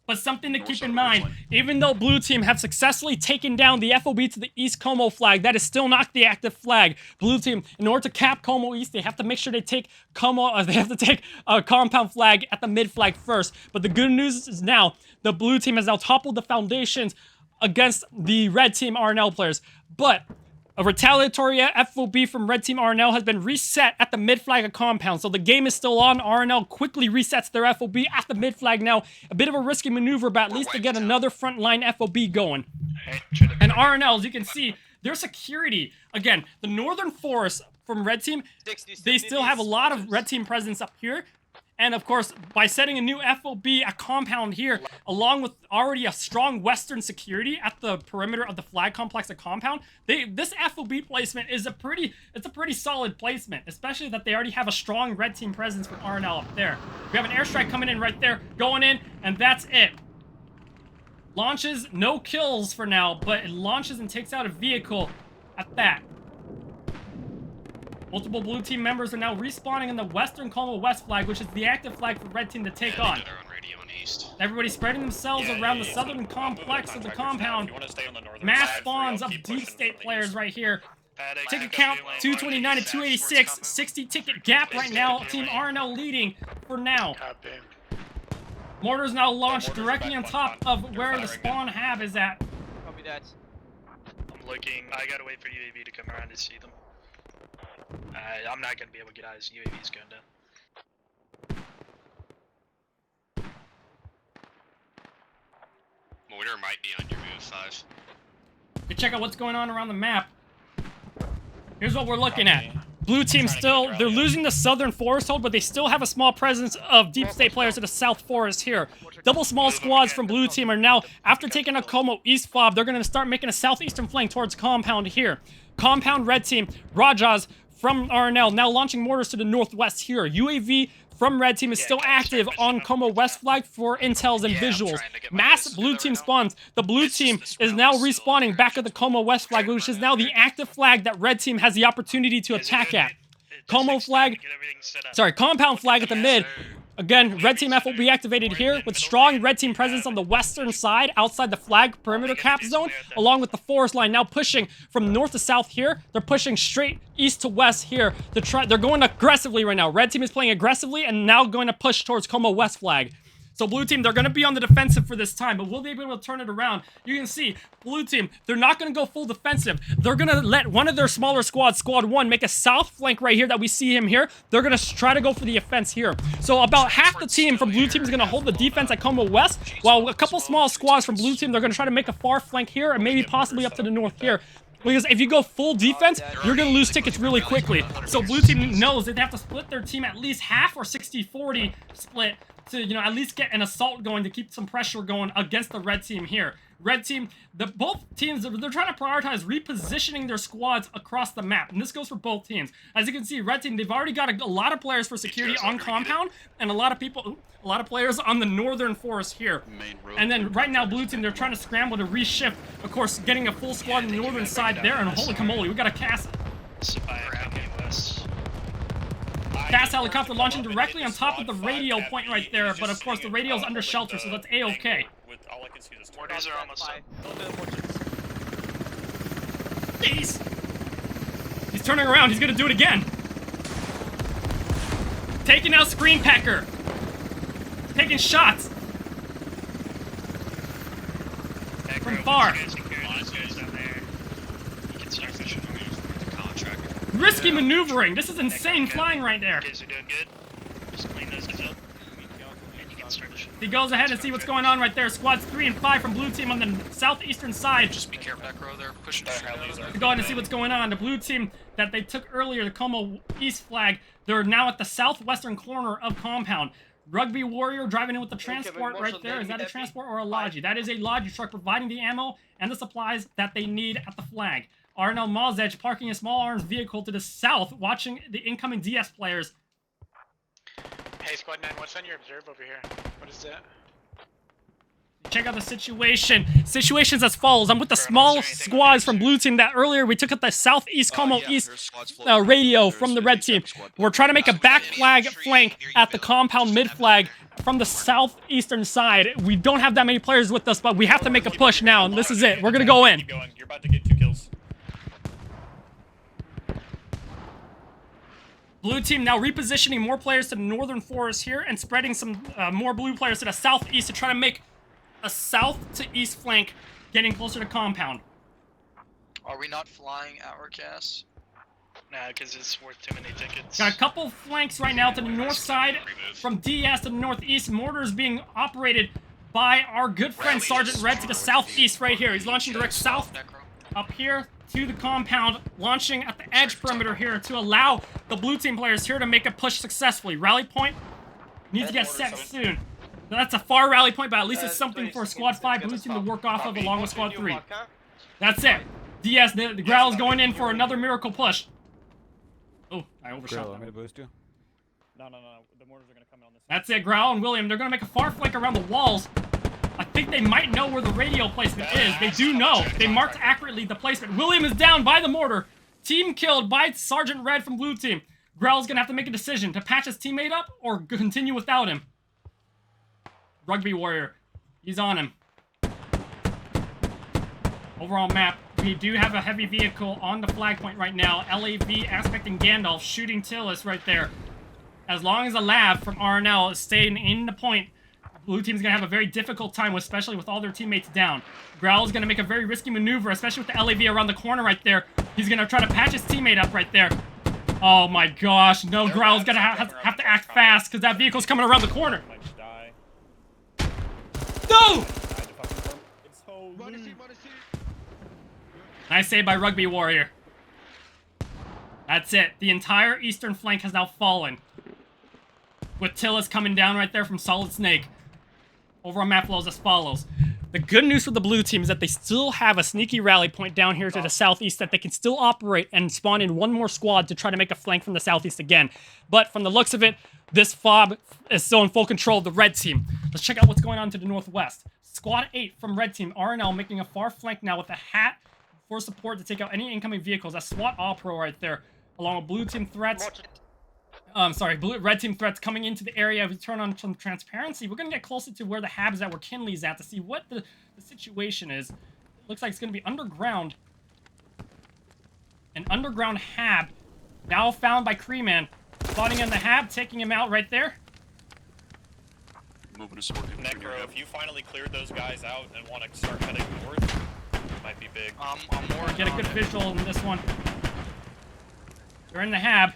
[SPEAKER 2] But something to keep in mind, even though blue team have successfully taken down the FOB to the East Como flag, that is still not the active flag. Blue team, in order to cap Como East, they have to make sure they take they have to take a compound flag at the mid flag first. But the good news is now, the blue team has now toppled the foundations against the red team RNL players. But a retaliatory FOB from red team RNL has been reset at the mid flag of compound, so the game is still on. RNL quickly resets their FOB at the mid flag now. A bit of a risky maneuver, but at least to get another frontline FOB going. And RNL, as you can see, their security, again, the northern forest from red team, they still have a lot of red team presence up here. And of course, by setting a new FOB at compound here, along with already a strong western security at the perimeter of the flag complex at compound, this FOB placement is a pretty solid placement, especially that they already have a strong red team presence from RNL up there. We have an airstrike coming in right there, going in, and that's it. Launches, no kills for now, but it launches and takes out a vehicle at that. Multiple blue team members are now respawning in the western Como West flag, which is the active flag for red team to take on. Everybody spreading themselves around the southern complex of the compound. Mass spawns of deep state players right here. Ticket count 229 to 286. 60 ticket gap right now. Team RNL leading for now. Mortars now launched directly on top of where the spawn hab is at.
[SPEAKER 11] Copy that.
[SPEAKER 5] I'm looking. I gotta wait for UAV to come around to see them. I'm not gonna be able to get eyes. UAV's going down.
[SPEAKER 7] Motor might be on your move 5.
[SPEAKER 2] To check out what's going on around the map. Here's what we're looking at. Blue team still, they're losing the southern forest hold, but they still have a small presence of deep state players in the south forest here. Double small squads from blue team are now, after taking a Como East fob, they're going to start making a southeastern flank towards compound here. Compound red team, Rajas from RNL now launching mortars to the northwest here. UAV from red team is still active on Como West flag for intels and visuals. Mass blue team spawns. The blue team is now respawning back at the Como West flag, which is now the active flag that red team has the opportunity to attack at. Como flag, sorry, compound flag at the mid. Again, red team FOB activated here with strong red team presence on the western side outside the flag perimeter cap zone, along with the forest line now pushing from north to south here. They're pushing straight east to west here. They're going aggressively right now. Red team is playing aggressively and now going to push towards Como West flag. So blue team, they're going to be on the defensive for this time, but will they be able to turn it around? You can see, blue team, they're not going to go full defensive. They're going to let one of their smaller squads, squad 1, make a south flank right here that we see him here. They're going to try to go for the offense here. So about half the team from blue team is going to hold the defense at Como West, while a couple small squads from blue team, they're going to try to make a far flank here and maybe possibly up to the north here. Because if you go full defense, you're going to lose tickets really quickly. So blue team knows that they have to split their team at least half or 60-40 split to, you know, at least get an assault going to keep some pressure going against the red team here. Red team, both teams, they're trying to prioritize repositioning their squads across the map, and this goes for both teams. As you can see, red team, they've already got a lot of players for security on compound, and a lot of players on the northern forest here. And then right now, blue team, they're trying to scramble to reshift, of course, getting a full squad on the northern side there, and holy camoli, we got a cast helicopter launching directly on top of the radio point right there, but of course the radio's under shelter, so that's A-okay.
[SPEAKER 5] Mortars are almost up.
[SPEAKER 2] He's turning around, he's gonna do it again. Taking out Screen Pecker. taking shots from far. Risky maneuvering. This is insane flying right there.
[SPEAKER 5] Guys are doing good. Just clean those guys up. And you can start pushing.
[SPEAKER 2] He goes ahead and see what's going on right there. Squads 3 and 5 from blue team on the southeastern side.
[SPEAKER 4] Just be careful, back row there. Pushing shit out of there.
[SPEAKER 2] To go ahead and see what's going on. The blue team that they took earlier, the Como East flag, they're now at the southwestern corner of compound. Rugby Warrior driving in with the transport right there. Is that a transport or a Logi? That is a Logi truck providing the ammo and the supplies that they need at the flag. RNL Mazej parking a small arms vehicle to the south, watching the incoming DS players.
[SPEAKER 5] Hey, Squad 9, what's on your observe over here? What is that?
[SPEAKER 2] Check out the situation. Situation's as follows. I'm with the small squads from blue team that earlier we took at the southeast Como East radio from the red team. We're trying to make a back flag flank at the compound mid flag from the southeastern side. We don't have that many players with us, but we have to make a push now, and this is it. We're gonna go in.
[SPEAKER 8] Keep going. You're about to get 2 kills.
[SPEAKER 2] Blue team now repositioning more players to the northern forest here and spreading some more blue players to the southeast to try to make a south to east flank, getting closer to compound.
[SPEAKER 10] Are we not flying our cast?
[SPEAKER 5] Nah, because it's worth too many tickets.
[SPEAKER 2] Got a couple flanks right now to the north side. From DS to the northeast, mortars being operated by our good friend Sergeant Red to the southeast right here. He's launching direct south up here to the compound, launching at the edge perimeter here to allow the blue team players here to make a push successfully. Rally point needs to get set soon. So that's a far rally point, but at least it's something for Squad 5 blue team to work off of along with Squad 3. That's it. DS, the Growl's going in for another miracle push. Oh, I overshot them.
[SPEAKER 8] No. The mortars are gonna come in on this.
[SPEAKER 2] That's it, Growl and William. They're gonna make a far flank around the walls. I think they might know where the radio placement is. They do know. They marked accurately the placement. William is down by the mortar. Team killed by Sergeant Red from blue team. Growl's gonna have to make a decision to patch his teammate up or continue without him. Rugby Warrior. He's on him. Overall map, we do have a heavy vehicle on the flag point right now. LAV aspecting Gandalf, shooting Tillis right there. As long as the lab from RNL is staying in the point, blue team's gonna have a very difficult time, especially with all their teammates down. Growl's gonna make a very risky maneuver, especially with the LAV around the corner right there. He's gonna try to patch his teammate up right there. Oh my gosh, no, Growl's gonna have to act fast, because that vehicle's coming around the corner. No! Nice save by Rugby Warrior. That's it. The entire eastern flank has now fallen. With Tillis coming down right there from Solid Snake. Overall map flows as follows. The good news for the blue team is that they still have a sneaky rally point down here to the southeast that they can still operate and spawn in one more squad to try to make a flank from the southeast again. But from the looks of it, this fob is still in full control of the red team. Let's check out what's going on to the northwest. Squad 8 from red team, RNL making a far flank now with a hat for support to take out any incoming vehicles. That's SWAT All-Pro right there, along with blue team threats. Red team threats coming into the area. If we turn on some transparency, we're going to get closer to where the Hab's at, where Kinley's at, to see what the situation is. It looks like it's going to be underground. An underground Hab, now found by Creeman. Spotting in the Hab, taking him out right there.
[SPEAKER 4] Moving to support people.
[SPEAKER 8] Necro, if you finally cleared those guys out and want to start heading north, it might be big.
[SPEAKER 10] I'm more
[SPEAKER 2] Get a good visual in this one. They're in the Hab.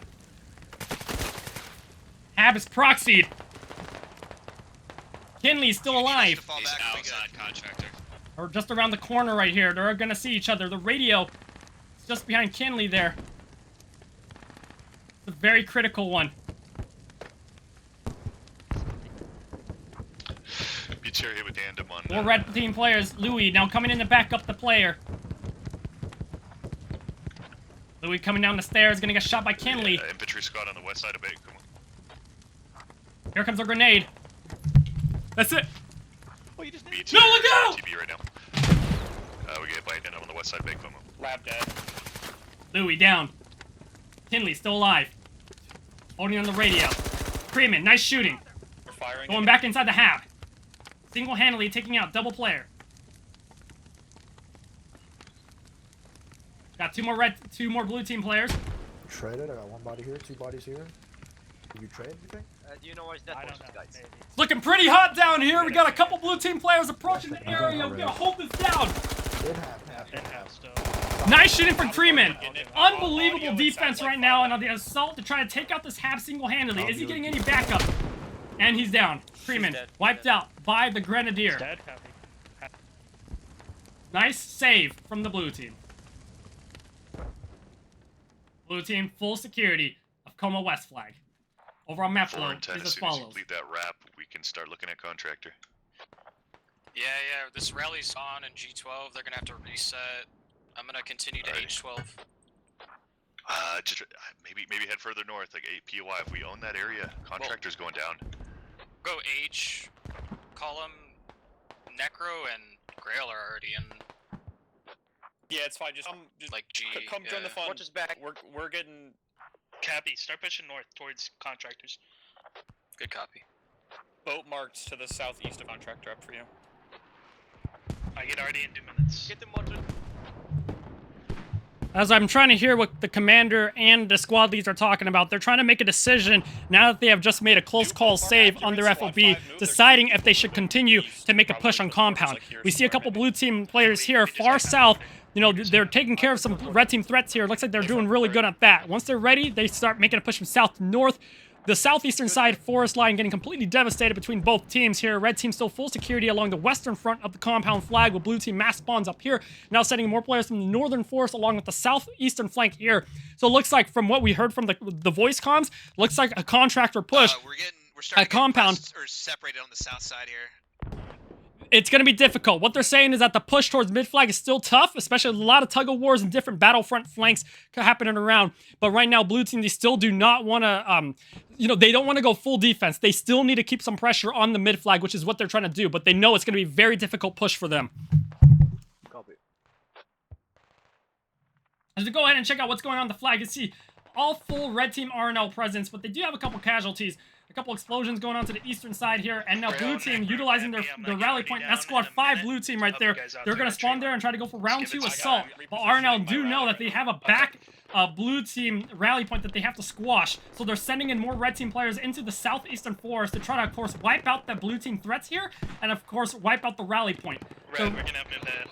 [SPEAKER 2] Hab is proxied. Kinley's still alive.
[SPEAKER 6] He's outside contractor.
[SPEAKER 2] Or just around the corner right here. They're gonna see each other. The radio is just behind Kinley there. It's a very critical one.
[SPEAKER 7] Beats here with the end of one.
[SPEAKER 2] More red team players. Louis now coming in to back up the player. Louis coming down the stairs, gonna get shot by Kinley.
[SPEAKER 7] Infantry squad on the west side of Bay. Come on.
[SPEAKER 2] Here comes a grenade. That's it.
[SPEAKER 7] Oh, you just
[SPEAKER 2] no, look out!
[SPEAKER 7] TB right now. We get bite on the west side of Bay. Come on.
[SPEAKER 8] Lab dead.
[SPEAKER 2] Louis down. Kinley still alive. Holding on the radio. Freeman, nice shooting.
[SPEAKER 8] We're firing.
[SPEAKER 2] Going back inside the Hab. Single-handedly taking out double player. Got two more blue team players.
[SPEAKER 13] Traded. I got one body here, two bodies here. Did you trade, you think?
[SPEAKER 11] Do you know where's that post, guys?
[SPEAKER 2] It's looking pretty hot down here. We got a couple blue team players approaching the area. We gotta hold this down. Nice shooting from Freeman. Unbelievable defense right now, and on the assault to try to take out this Hab single-handedly. Is he getting any backup? And he's down. Freeman wiped out by the Grenadier. Nice save from the blue team. Blue team, full security of Coma West flag. Overall map flow is as follows.
[SPEAKER 13] Complete that wrap, we can start looking at contractor.
[SPEAKER 4] Yeah, this rally's on in G12. They're gonna have to reset. I'm gonna continue to H12.
[SPEAKER 13] Just maybe head further north, like 8 POI. If we own that area, contractor's going down.
[SPEAKER 4] Go H, Column, Necro, and Grail are already in.
[SPEAKER 8] Yeah, it's fine. Just
[SPEAKER 4] like G.
[SPEAKER 8] Come join the fun.
[SPEAKER 11] Watch us back.
[SPEAKER 8] We're getting.
[SPEAKER 5] Cappy, start pushing north towards contractors.
[SPEAKER 4] Good copy.
[SPEAKER 8] Boat marked to the southeast of contractor up for you.
[SPEAKER 5] I get already in 2 minutes.
[SPEAKER 11] Get them motored.
[SPEAKER 2] As I'm trying to hear what the commander and the squad leads are talking about, they're trying to make a decision now that they have just made a close call save on their FOB, deciding if they should continue to make a push on compound. We see a couple blue team players here far south. You know, they're taking care of some red team threats here. Looks like they're doing really good at that. Once they're ready, they start making a push from south to north. The southeastern side forest line getting completely devastated between both teams here. Red team still full security along the western front of the compound flag, with blue team mass spawns up here. Now sending more players from the northern forest along with the southeastern flank here. So it looks like, from what we heard from the voice comms, looks like a contractor push.
[SPEAKER 14] We're starting
[SPEAKER 2] a compound
[SPEAKER 14] or separated on the south side here.
[SPEAKER 2] It's going to be difficult. What they're saying is that the push towards mid-flag is still tough, especially with a lot of tug-of-wars and different battlefront flanks happening around. But right now, blue team, they still do not want to, they don't want to go full defense. They still need to keep some pressure on the mid-flag, which is what they're trying to do. But they know it's going to be a very difficult push for them.
[SPEAKER 11] Copy.
[SPEAKER 2] As we go ahead and check out what's going on the flag, you see all full red team RNL presence, but they do have a couple casualties. A couple explosions going on to the eastern side here, and now blue team utilizing their rally point. That's squad 5 blue team right there. They're going to spawn there and try to go for round 2 assault. But RNL do know that they have a back blue team rally point that they have to squash. So they're sending in more red team players into the southeastern forest to try to, of course, wipe out the blue team threats here, and of course, wipe out the rally point. So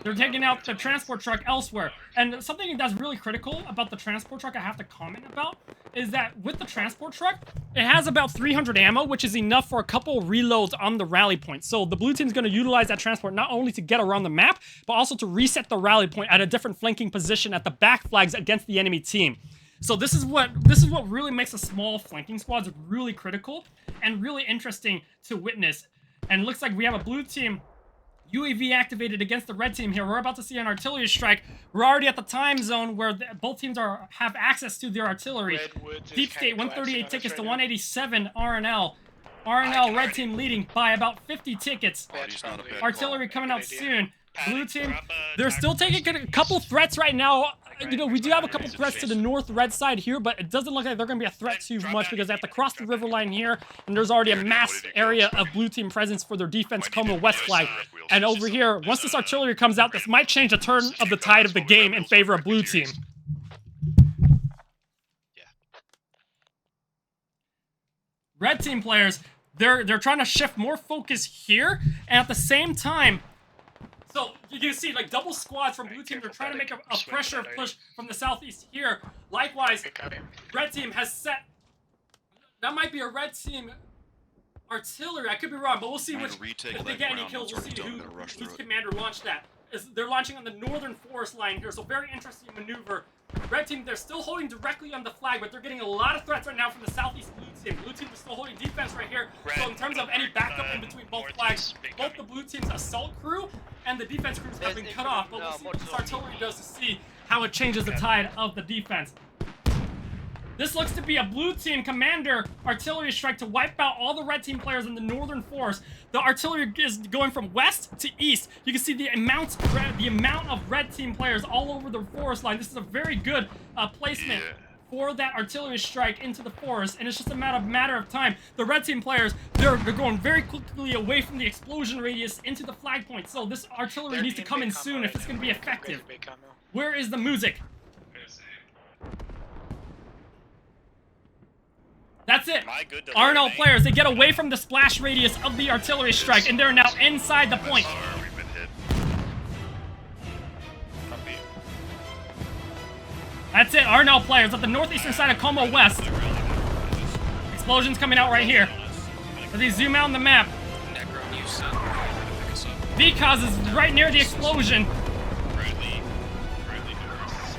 [SPEAKER 2] they're taking out the transport truck elsewhere. And something that's really critical about the transport truck I have to comment about is that with the transport truck, it has about 300 ammo, which is enough for a couple reloads on the rally point. So the blue team is going to utilize that transport not only to get around the map, but also to reset the rally point at a different flanking position at the back flags against the enemy team. So this is what really makes a small flanking squads really critical and really interesting to witness. And it looks like we have a blue team UAV activated against the red team here. We're about to see an artillery strike. We're already at the time zone where both teams have access to their artillery. Deep State 138 tickets to 187 RNL. RNL red team leading by about 50 tickets. Artillery coming out soon. Blue team, they're still taking a couple threats right now. We do have a couple threats to the north red side here, but it doesn't look like they're going to be a threat too much because they have to cross the river line here, and there's already a mass area of blue team presence for their defense Como West flag. And over here, once this artillery comes out, this might change the turn of the tide of the game in favor of blue team. Red team players, they're trying to shift more focus here, and at the same time, so you can see like double squads from blue team. They're trying to make a pressure push from the southeast here. Likewise, red team has set. That might be a red team artillery. I could be wrong, but we'll see which. If they get any kills, we'll see whose commander launched that. They're launching on the northern forest line here, so very interesting maneuver. Red team, they're still holding directly on the flag, but they're getting a lot of threats right now from the southeast blue team. Blue team is still holding defense right here. So in terms of any backup in between both flags, both the blue team's assault crew and the defense crews have been cut off. But we'll see what this artillery does to see how it changes the tide of the defense. This looks to be a blue team commander artillery strike to wipe out all the red team players in the northern forest. The artillery is going from west to east. You can see the amount of red team players all over the forest line. This is a very good placement for that artillery strike into the forest, and it's just a matter of time. The red team players, they're going very quickly away from the explosion radius into the flag point. So this artillery needs to come in soon if it's going to be effective. Where is the music? That's it.
[SPEAKER 8] My good
[SPEAKER 2] RNL players, they get away from the splash radius of the artillery strike, and they're now inside the point.
[SPEAKER 13] We've been hit.
[SPEAKER 8] Copy.
[SPEAKER 2] That's it, RNL players at the northeastern side of Como West. Explosions coming out right here. As they zoom out on the map,
[SPEAKER 4] Necro, you sent pick us up.
[SPEAKER 2] V-Cause is right near the explosion.
[SPEAKER 6] Bradley Norris.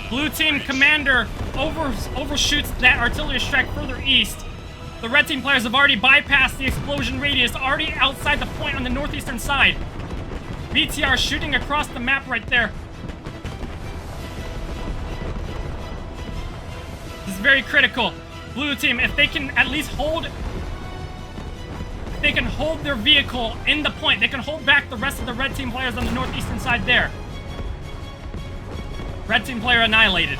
[SPEAKER 2] Blue team commander overshoots that artillery strike further east. The red team players have already bypassed the explosion radius, already outside the point on the northeastern side. BTR shooting across the map right there. This is very critical. Blue team, if they can at least hold their vehicle in the point, they can hold back the rest of the red team players on the northeastern side there. Red team player annihilated.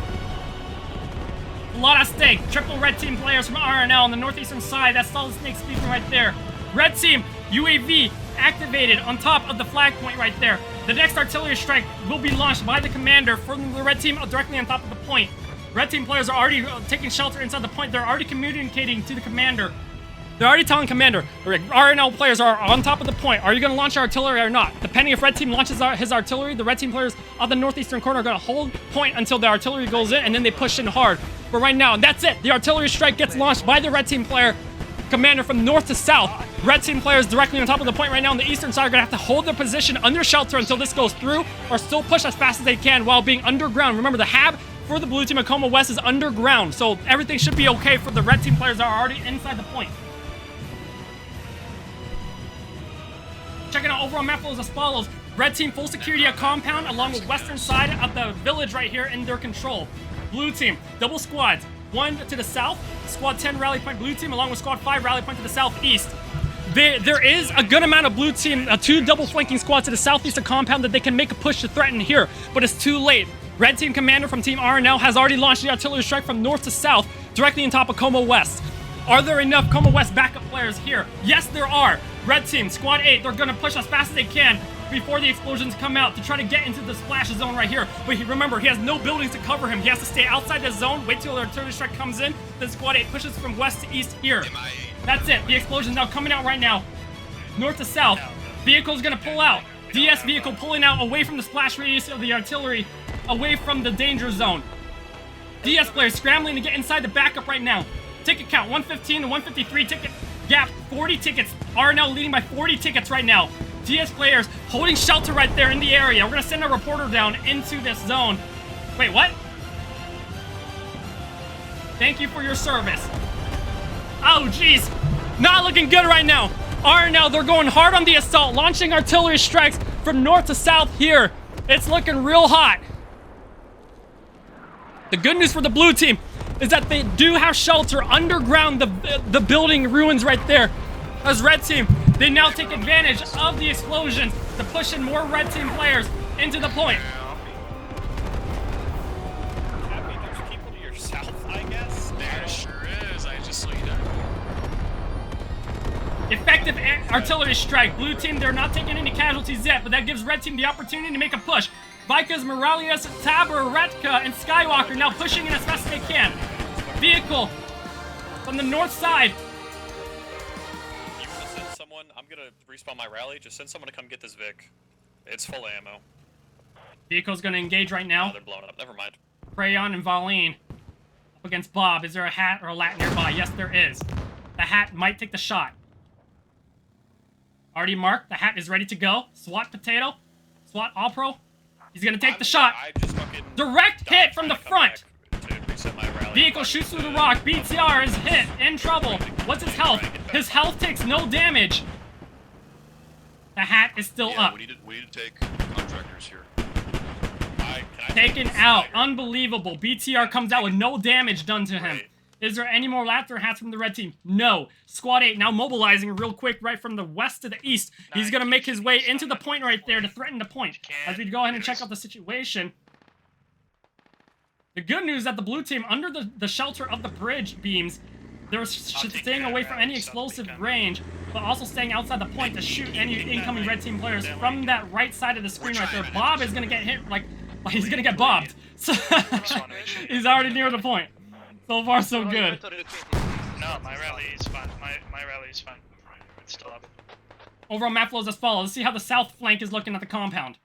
[SPEAKER 2] A lot at stake. Triple red team players from RNL on the northeastern side. That's Solid Snake speaking right there. Red team, UAV activated on top of the flag point right there. The next artillery strike will be launched by the commander from the red team directly on top of the point. Red team players are already taking shelter inside the point. They're already communicating to the commander. They're already telling commander, RNL players are on top of the point. Are you going to launch your artillery or not? Depending if red team launches his artillery, the red team players on the northeastern corner are going to hold point until the artillery goes in, and then they push in hard. But right now, that's it. The artillery strike gets launched by the red team player commander from north to south. Red team players directly on top of the point right now on the eastern side are going to have to hold their position under shelter until this goes through, or still push as fast as they can while being underground. Remember, the hab for the blue team of Como West is underground, so everything should be okay for the red team players that are already inside the point. Checking out overall map flows as follows. Red team full security at compound along with western side of the village right here in their control. Blue team, double squads. One to the south, squad 10 rally point blue team along with squad 5 rally point to the southeast. There is a good amount of blue team, 2 double flanking squads to the southeast of compound that they can make a push to threaten here, but it's too late. Red team commander from team RNL has already launched the artillery strike from north to south directly on top of Como West. Are there enough Como West backup players here? Yes, there are. Red team, squad 8, they're gonna push as fast as they can before the explosions come out to try to get into the splash zone right here. But remember, he has no buildings to cover him. He has to stay outside the zone, wait till the artillery strike comes in, then squad 8 pushes from west to east here. That's it. The explosion's now coming out right now. North to south. Vehicle's gonna pull out. DS vehicle pulling out away from the splash radius of the artillery, away from the danger zone. DS players scrambling to get inside the backup right now. Ticket count 115 to 153 ticket gap, 40 tickets. RNL leading by 40 tickets right now. DS players holding shelter right there in the area. We're gonna send a reporter down into this zone. Wait, what? Thank you for your service. Oh, jeez. Not looking good right now. RNL, they're going hard on the assault, launching artillery strikes from north to south here. It's looking real hot. The good news for the blue team is that they do have shelter underground the building ruins right there. As red team, they now take advantage of the explosions to push in more red team players into the point.
[SPEAKER 8] There's people to your south, I guess.
[SPEAKER 4] There sure is. I just saw you there.
[SPEAKER 2] Effective artillery strike. Blue team, they're not taking any casualties yet, but that gives red team the opportunity to make a push. Vikas, Morales, Taber, Retka, and Skywalker now pushing in as fast as they can. Vehicle from the north side.
[SPEAKER 8] You want to send someone? I'm gonna respawn my rally. Just send someone to come get this Vic. It's full of ammo.
[SPEAKER 2] Vehicle's gonna engage right now.
[SPEAKER 8] Oh, they're blowing up. Never mind.
[SPEAKER 2] Crayon and Valine up against Bob. Is there a hat or a lat nearby? Yes, there is. The hat might take the shot. Already marked. The hat is ready to go. SWAT potato. SWAT all pro. He's gonna take the shot. Direct hit from the front. Vehicle shoots through the rock. BTR is hit. In trouble. What's his health? His health takes no damage. The hat is still up.
[SPEAKER 13] We need to take contractors here.
[SPEAKER 2] Taken out. Unbelievable. BTR comes out with no damage done to him. Is there any more laughter hats from the red team? No. Squad 8 now mobilizing real quick right from the west to the east. He's going to make his way into the point right there to threaten the point. As we go ahead and check out the situation. The good news is that the blue team, under the shelter of the bridge beams, they're staying away from any explosive range, but also staying outside the point to shoot any incoming red team players from that right side of the screen right there. Bob is going to get hit like he's going to get bobbed. So he's already near the point. So far, so good.
[SPEAKER 5] No, my rally is fine. My rally is fine. It's still up.
[SPEAKER 2] Overall map flow is as follows. Let's see how the south flank is looking at the compound.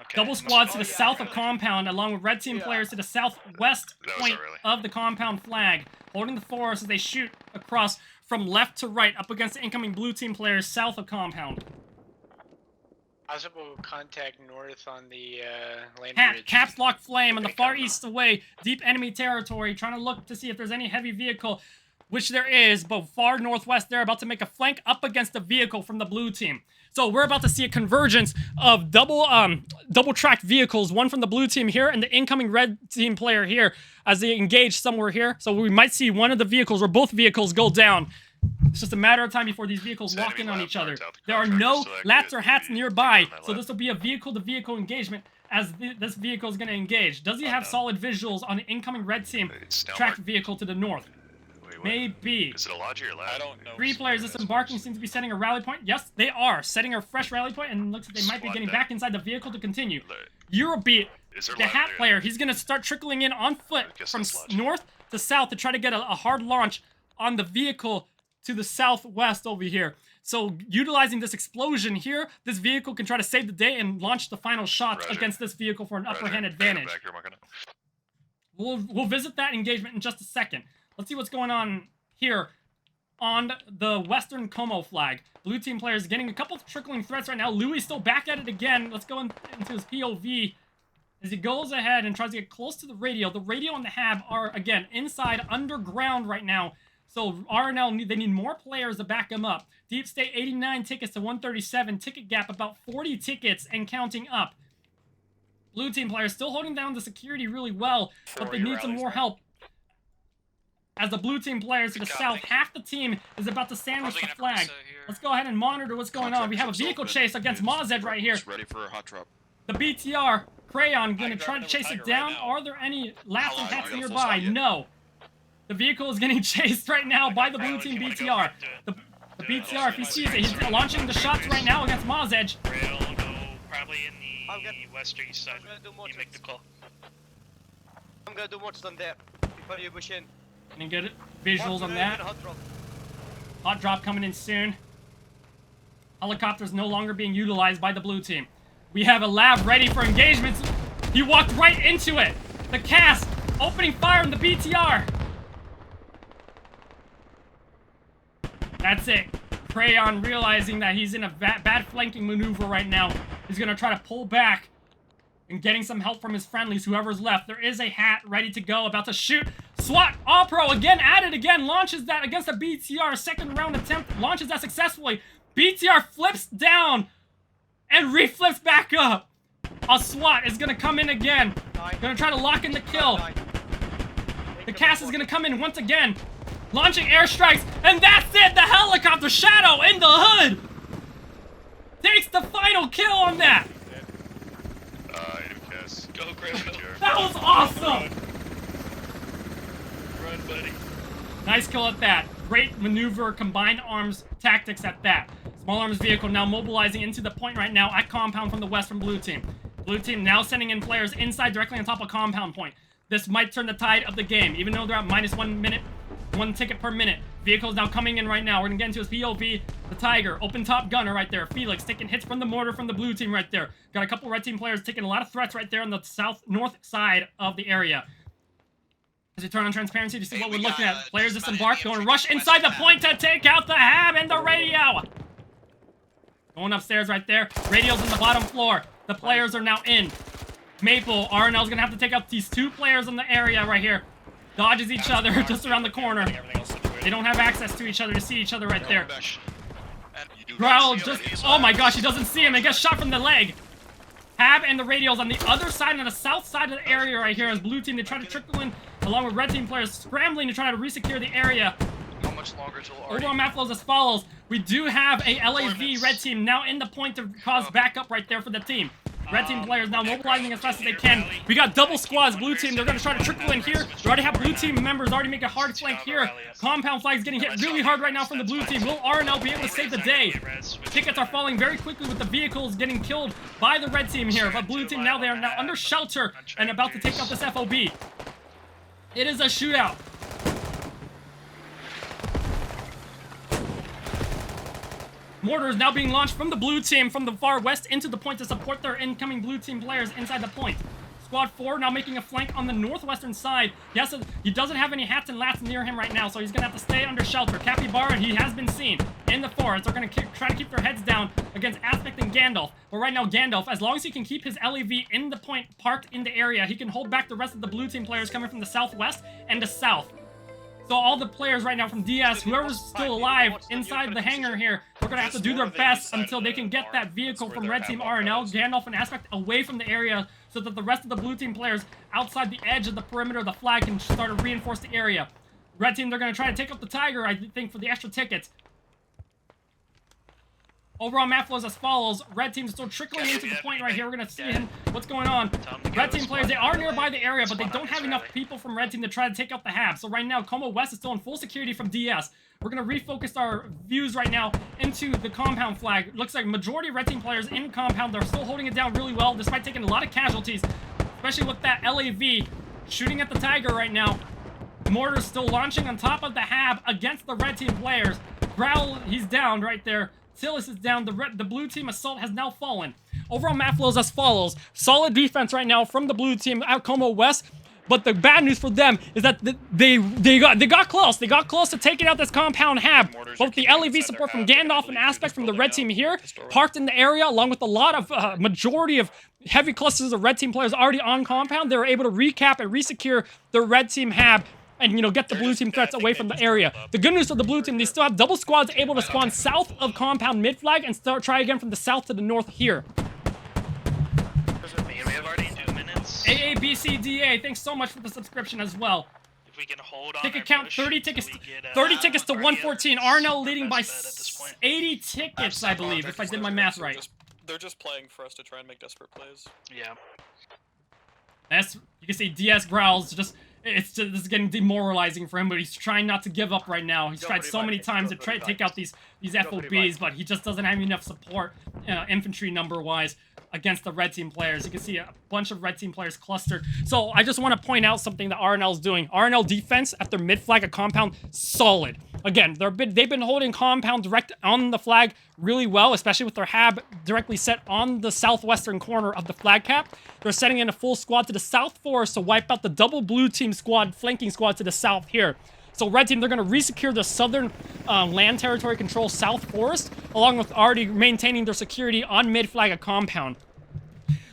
[SPEAKER 5] Okay.
[SPEAKER 2] Double squads to the south of compound, along with red team players to the southwest point of the compound flag, holding the forest as they shoot across from left to right up against the incoming blue team players south of compound.
[SPEAKER 11] Possible contact north on the land bridge.
[SPEAKER 2] Caps lock flame on the far east away, deep enemy territory, trying to look to see if there's any heavy vehicle, which there is, but far northwest they're about to make a flank up against the vehicle from the blue team. So we're about to see a convergence of double-tracked vehicles, one from the blue team here and the incoming red team player here as they engage somewhere here. So we might see one of the vehicles or both vehicles go down. It's just a matter of time before these vehicles lock in on each other. There are no lats or hats nearby, so this will be a vehicle-to-vehicle engagement as this vehicle is going to engage. Does he have solid visuals on the incoming red team tracked vehicle to the north? Maybe.
[SPEAKER 13] Is it a lodge or a lab?
[SPEAKER 6] I don't know.
[SPEAKER 2] 3 players disembarking seem to be setting a rally point. Yes, they are setting a fresh rally point, and looks like they might be getting back inside the vehicle to continue. Eurobeat, the hat player, he's going to start trickling in on foot from north to south to try to get a hard launch on the vehicle to the southwest over here. So, utilizing this explosion here, this vehicle can try to save the day and launch the final shots against this vehicle for an upper hand advantage. We'll visit that engagement in just a second. Let's see what's going on here on the Western Como flag. Blue team players getting a couple of trickling threats right now. Louis still back at it again. Let's go into his POV as he goes ahead and tries to get close to the radio. The radio and the HAB are, again, inside, underground right now. So RNL, they need more players to back them up. Deep State, 89 tickets to 137. Ticket gap, about 40 tickets and counting up. Blue team players still holding down the security really well, but they need some more help. As the blue team players to the south, half the team is about to sandwich the flag. Let's go ahead and monitor what's going on. We have a vehicle chase against Mazed right here.
[SPEAKER 6] Ready for a hot drop.
[SPEAKER 2] The BTR, Crayon, going to try to chase it down. Are there any laps and hats nearby? No. The vehicle is getting chased right now by the blue team BTR. The BTR, if he sees it, he's launching the shots right now against Mazed.
[SPEAKER 5] Rail will go probably in the west or east side. You make the call.
[SPEAKER 11] I'm gonna do what's on there before you push in.
[SPEAKER 2] Any good visuals on that? Hot drop coming in soon. Helicopters no longer being utilized by the blue team. We have a lab ready for engagements. He walked right into it. The cast opening fire on the BTR. That's it. Crayon realizing that he's in a bad flanking maneuver right now. He's going to try to pull back and getting some help from his friendlies, whoever's left. There is a hat ready to go, about to shoot. SWAT, All-Pro, again, at it again, launches that against a BTR. Second round attempt, launches that successfully. BTR flips down and reflips back up. A SWAT is going to come in again. Going to try to lock in the kill. The cast is going to come in once again. Launching airstrikes, and that's it! The helicopter Shadow in the hood! Takes the final kill on that!
[SPEAKER 6] Go, Grandpa.
[SPEAKER 2] That was awesome!
[SPEAKER 6] Run, buddy.
[SPEAKER 2] Nice kill at that. Great maneuver, combined arms tactics at that. Small arms vehicle now mobilizing into the point right now at compound from the west from blue team. Blue team now sending in players inside directly on top of compound point. This might turn the tide of the game, even though they're at minus 1 minute. 1 ticket per minute. Vehicles now coming in right now. We're gonna get into his POV. The Tiger, open top gunner right there. Felix taking hits from the mortar from the blue team right there. Got a couple red team players taking a lot of threats right there on the north side of the area. As we turn on transparency to see what we're looking at. Players disembark, going to rush inside the point to take out the HAB and the radio. Going upstairs right there. Radio's on the bottom floor. The players are now in. Maple, RNL's gonna have to take out these 2 players in the area right here. Dodges each other just around the corner. They don't have access to each other to see each other right there. Growl just... Oh my gosh, he doesn't see him. He gets shot from the leg. HAB and the radios on the other side, on the south side of the area right here as blue team. They try to trickle in along with red team players scrambling to try to resecure the area.
[SPEAKER 10] How much longer till
[SPEAKER 2] Overall map flows as follows. We do have a LAV red team now in the point to cause backup right there for the team. Red team players now mobilizing as fast as they can. We got double squads, blue team. They're going to try to trickle in here. We already have blue team members already make a hard flank here. Compound flag's getting hit really hard right now from the blue team. Will RNL be able to save the day? Tickets are falling very quickly with the vehicles getting killed by the red team here. But blue team now, they are now under shelter and about to take out this FOB. It is a shootout. Mortar is now being launched from the blue team from the far west into the point to support their incoming blue team players inside the point. Squad 4 now making a flank on the northwestern side. He doesn't have any hats and lats near him right now, so he's going to have to stay under shelter. Capybara, he has been seen in the forest. They're going to try to keep their heads down against Aspect and Gandalf. But right now, Gandalf, as long as he can keep his LEV in the point parked in the area, he can hold back the rest of the blue team players coming from the southwest and the south. So all the players right now from DS, whoever's still alive inside the hangar here, they're going to have to do their best until they can get that vehicle from Red Team RNL, Gandalf and Aspect away from the area so that the rest of the blue team players outside the edge of the perimeter of the flag can start to reinforce the area. Red Team, they're going to try to take up the Tiger, I think, for the extra tickets. Overall map flows as follows. Red Team's still trickling into the point right here. We're going to see what's going on. Red Team players, they are nearby the area, but they don't have enough people from Red Team to try to take out the Hab. So right now, Como West is still in full security from DS. We're going to refocus our views right now into the compound flag. Looks like majority of Red Team players in compound, they're still holding it down really well, despite taking a lot of casualties, especially with that LAV shooting at the Tiger right now. Mortar's still launching on top of the Hab against the Red Team players. Growl, he's down right there. Tillis is down. The blue team assault has now fallen. Overall map flows as follows. Solid defense right now from the blue team out Como West. But the bad news for them is that they got close. They got close to taking out this compound Hab. Both the LEV support from Gandalf and Aspect from the Red Team here, parked in the area, along with a lot of majority of heavy clusters of Red Team players already on compound. They were able to recap and resecure the Red Team Hab and, you know, get the blue team threats away from the area. The good news for the blue team, they still have double squads able to spawn south of compound mid-flag and try again from the south to the north here.
[SPEAKER 5] We have already 2 minutes.
[SPEAKER 2] AABCDA, thanks so much for the subscription as well.
[SPEAKER 5] If we can hold on
[SPEAKER 2] Ticket count, 30 tickets, 30 tickets to 114. RNL leading by 80 tickets, I believe, if I did my math right.
[SPEAKER 8] They're just playing for us to try and make desperate plays.
[SPEAKER 5] Yeah.
[SPEAKER 2] You can see DS growls just... this is getting demoralizing for him, but he's trying not to give up right now. He's tried so many times to try to take out these FOBs, but he just doesn't have enough support, infantry number-wise, against the Red Team players. You can see a bunch of Red Team players clustered. So I just want to point out something that RNL is doing. RNL defense at their mid-flag at compound, solid. Again, they've been holding compound direct on the flag really well, especially with their Hab directly set on the southwestern corner of the flag cap. They're setting in a full squad to the south forest to wipe out the double blue team squad, flanking squad to the south here. So Red Team, they're going to resecure the southern land territory control south forest, along with already maintaining their security on mid-flag at compound.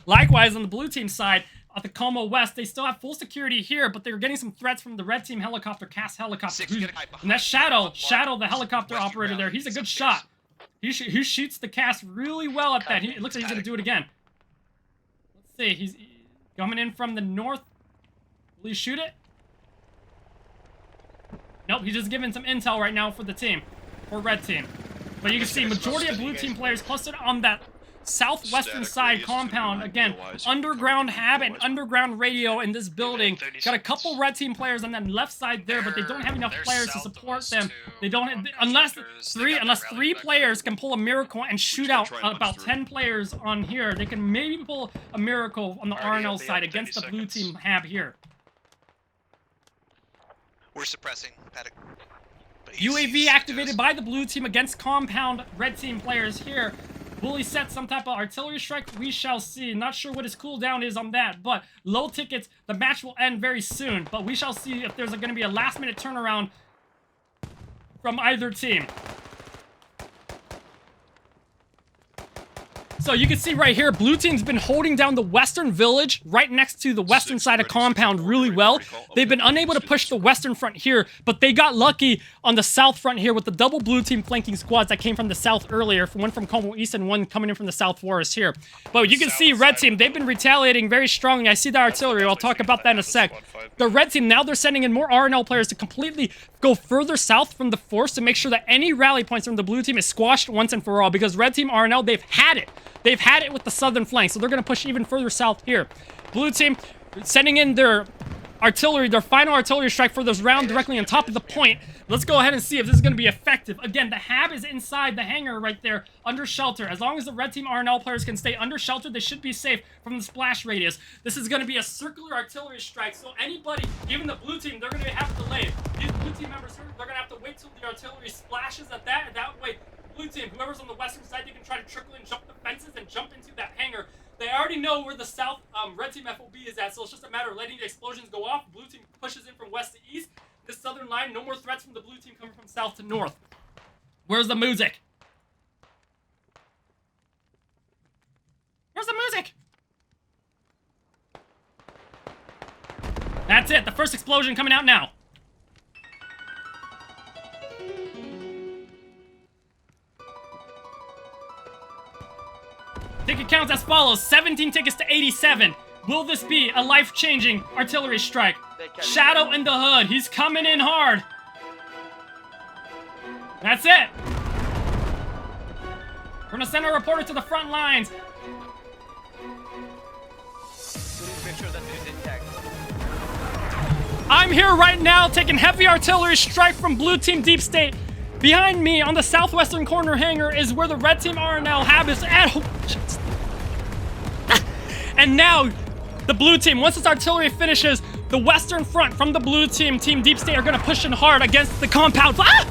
[SPEAKER 2] Likewise, on the blue team side, at the Como West, they still have full security here, but they're getting some threats from the Red Team helicopter, CAS helicopter. And that's Shadow, the helicopter operator there. He's a good shot. He shoots the CAS really well at that. It looks like he's going to do it again. Let's see. He's coming in from the north. Will he shoot it? Nope, he's just giving some intel right now for the team, for Red Team. But you can see majority of blue team players clustered on that southwestern side compound. Again, underground Hab and underground radio in this building. Got a couple Red Team players on that left side there, but they don't have enough players to support them. They don't have, unless three players can pull a miracle and shoot out about 10 players on here. They can maybe pull a miracle on the RNL side against the blue team Hab here.
[SPEAKER 14] We're suppressing Paddock.
[SPEAKER 2] UAV activated by the blue team against compound Red Team players here. Will he set some type of artillery strike? We shall see. Not sure what his cooldown is on that, but low tickets, the match will end very soon. But we shall see if there's going to be a last-minute turnaround from either team. So you can see right here, blue team's been holding down the western village right next to the western side of compound really well. They've been unable to push the western front here, but they got lucky on the south front here with the double blue team flanking squads that came from the south earlier, one from Como East and one coming in from the south forest here. But you can see Red Team, they've been retaliating very strongly. I see the artillery. I'll talk about that in a sec. The Red Team, now they're sending in more RNL players to completely go further south from the force to make sure that any rally points from the blue team is squashed once and for all, because Red Team RNL, they've had it. They've had it with the southern flank, so they're going to push even further south here. Blue team sending in their artillery, their final artillery strike for this round directly on top of the point. Let's go ahead and see if this is going to be effective. Again, the hab is inside the hangar right there, under shelter. As long as the red team RNL players can stay under shelter, they should be safe from the splash radius. This is going to be a circular artillery strike, so anybody, even the blue team, they're going to have to delay. These blue team members here, they're going to have to wait till the artillery splashes at that, and that way, blue team, whoever's on the western side, they can try to trickle and jump the fences and jump into that hangar. They already know where the south red team FOB is at, so it's just a matter of letting the explosions go off. Blue team pushes in from west to east. This southern line, no more threats from the blue team coming from south to north. Where's the music? Where's the music? That's it, the first explosion coming out now. Ticket counts as follows, 17 tickets to 87. Will this be a life-changing artillery strike? Shadow in the hood, he's coming in hard. That's it. We're gonna send our reporter to the front lines.
[SPEAKER 11] Please make sure that it is intact.
[SPEAKER 2] I'm here right now taking heavy artillery strike from blue team Deep State. Behind me on the southwestern corner hangar is where the red team RNL hab is at. And now, the blue team, once this artillery finishes, the western front from the blue team, Team Deep State, are going to push in hard against the compound. Ah!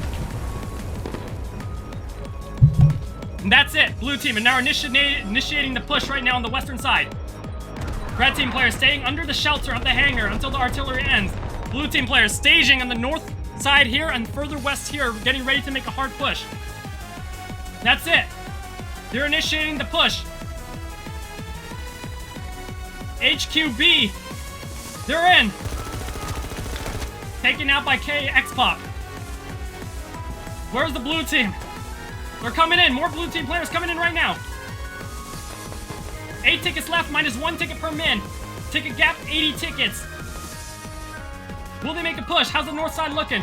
[SPEAKER 2] And that's it, blue team, and now initiating the push right now on the western side. Red team players staying under the shelter of the hangar until the artillery ends. Blue team players staging on the north side here and further west here, getting ready to make a hard push. That's it. They're initiating the push. HQB, they're in. Taken out by KXPop. Where's the blue team? They're coming in. More blue team players coming in right now. 8 tickets left, minus 1 ticket per min. Ticket gap, 80 tickets. Will they make a push? How's the north side looking?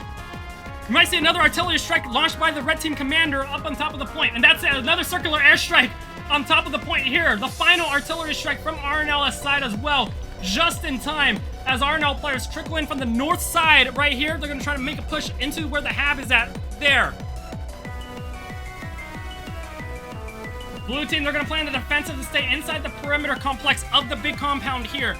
[SPEAKER 2] You might see another artillery strike launched by the red team commander up on top of the point. And that's it, another circular airstrike on top of the point here. The final artillery strike from RNL's side as well. Just in time as RNL players trickle in from the north side right here. They're going to try to make a push into where the hab is at there. Blue team, they're going to plan the defensive to stay inside the perimeter complex of the big compound here.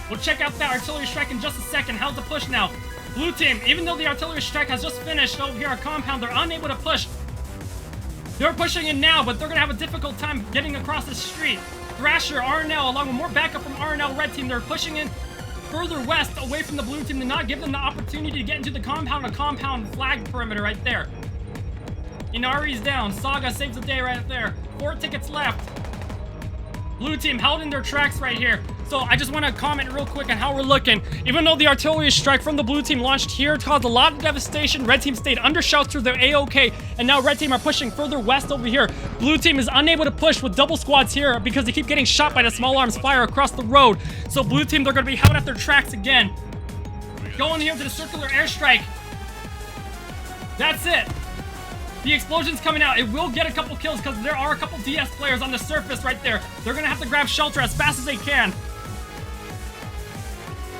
[SPEAKER 2] We'll check out that artillery strike in just a second. How's the push now? Blue team, even though the artillery strike has just finished over here at compound, they're unable to push. They're pushing in now, but they're going to have a difficult time getting across the street. Thrasher, RNL, along with more backup from RNL red team, they're pushing in further west away from the blue team to not give them the opportunity to get into the compound, a compound flag perimeter right there. Inari's down. Saga saves the day right there. 4 tickets left. Blue team held in their tracks right here. So I just want to comment real quick on how we're looking. Even though the artillery strike from the blue team launched here caused a lot of devastation, red team stayed under shelter, they're A-OK, and now red team are pushing further west over here. Blue team is unable to push with double squads here because they keep getting shot by the small arms fire across the road. So blue team, they're going to be held at their tracks again. Going here to the circular airstrike. That's it. The explosion's coming out. It will get a couple kills because there are a couple DS players on the surface right there. They're going to have to grab shelter as fast as they can.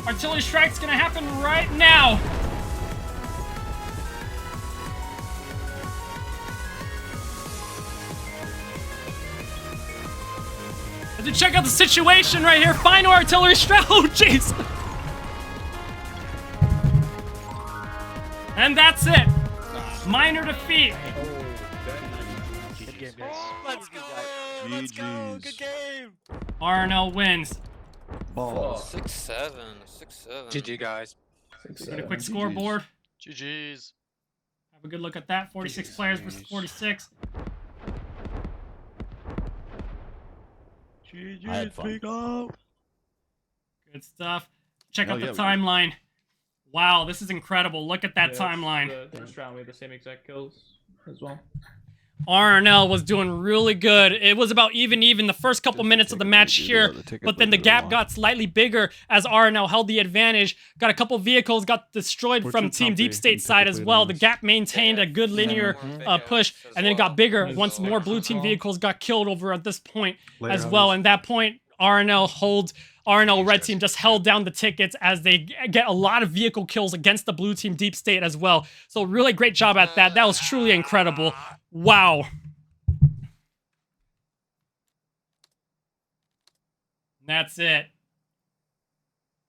[SPEAKER 2] Artillery strike's going to happen right now. As we check out the situation right here, final artillery strike. Oh, jeez. And that's it. Minor defeat.
[SPEAKER 11] Good game, guys. Let's go. Let's go. Good game.
[SPEAKER 2] RNL wins.
[SPEAKER 15] Ball.
[SPEAKER 16] 6-7. 6-7.
[SPEAKER 15] GG, guys.
[SPEAKER 2] Get a quick scoreboard.
[SPEAKER 10] GG's.
[SPEAKER 2] Have a good look at that. 46 players versus 46.
[SPEAKER 15] GG's, Pico.
[SPEAKER 2] Good stuff. Check out the timeline. Wow, this is incredible. Look at that timeline.
[SPEAKER 17] The first round, we had the same exact kills as well.
[SPEAKER 2] RNL was doing really good. It was about even the first couple minutes of the match here, but then the gap got slightly bigger as RNL held the advantage. Got a couple vehicles got destroyed from Team Deep State side as well. The gap maintained a good linear push, and then it got bigger once more blue team vehicles got killed over at this point as well. And that point, RNL holds RNL red team just held down the tickets as they get a lot of vehicle kills against the blue team deep state as well. So really great job at that. That was truly incredible. Wow. That's it.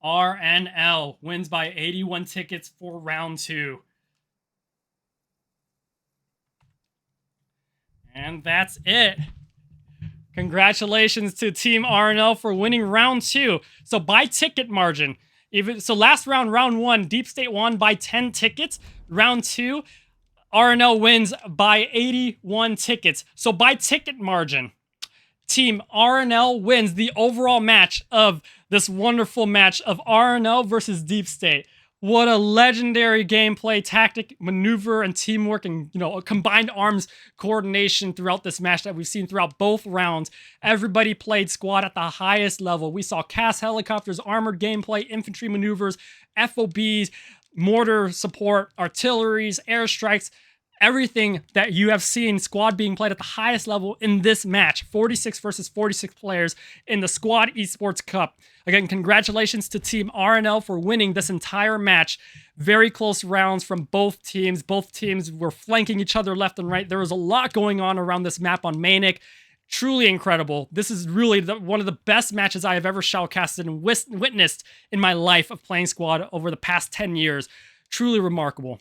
[SPEAKER 2] RNL wins by 81 tickets for round 2. And that's it. Congratulations to Team RNL for winning round 2. So by ticket margin, last round, round 1, Deep State won by 10 tickets. Round 2, RNL wins by 81 tickets. So by ticket margin, Team RNL wins the overall match of this wonderful match of RNL versus Deep State. What a legendary gameplay, tactic, maneuver, and teamwork, and a combined arms coordination throughout this match that we've seen throughout both rounds. Everybody played squad at the highest level. We saw CAS helicopters, armored gameplay, infantry maneuvers, FOBs, mortar support, artilleries, airstrikes, everything that you have seen squad being played at the highest level in this match. 46 versus 46 players in the Squad Esports Cup. Again, congratulations to Team RNL for winning this entire match. Very close rounds from both teams. Both teams were flanking each other left and right. There was a lot going on around this map on Manic. Truly incredible. This is really one of the best matches I have ever shoutcasted and witnessed in my life of playing squad over the past 10 years. Truly remarkable.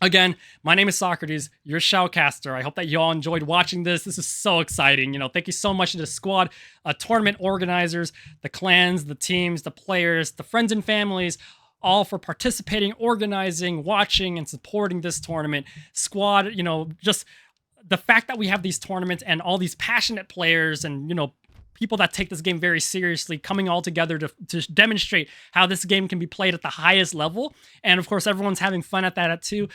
[SPEAKER 2] Again, my name is Socrates, your shoutcaster. I hope that you all enjoyed watching this. This is so exciting. Thank you so much to the squad, tournament organizers, the clans, the teams, the players, the friends and families, all for participating, organizing, watching, and supporting this tournament. Squad, just the fact that we have these tournaments and all these passionate players and, people that take this game very seriously coming all together to demonstrate how this game can be played at the highest level. And of course, everyone's having fun at that too.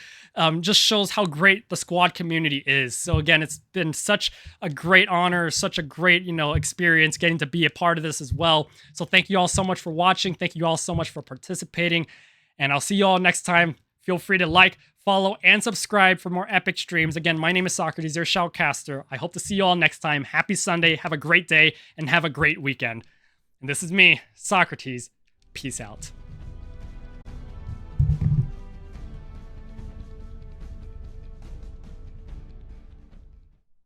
[SPEAKER 2] Just shows how great the squad community is. So again, it's been such a great honor, such a great, experience getting to be a part of this as well. So thank you all so much for watching. Thank you all so much for participating. And I'll see you all next time. Feel free to like, follow, and subscribe for more epic streams. Again, my name is Socrates, your shoutcaster. I hope to see you all next time. Happy Sunday, have a great day, and have a great weekend. And this is me, Socrates. Peace out.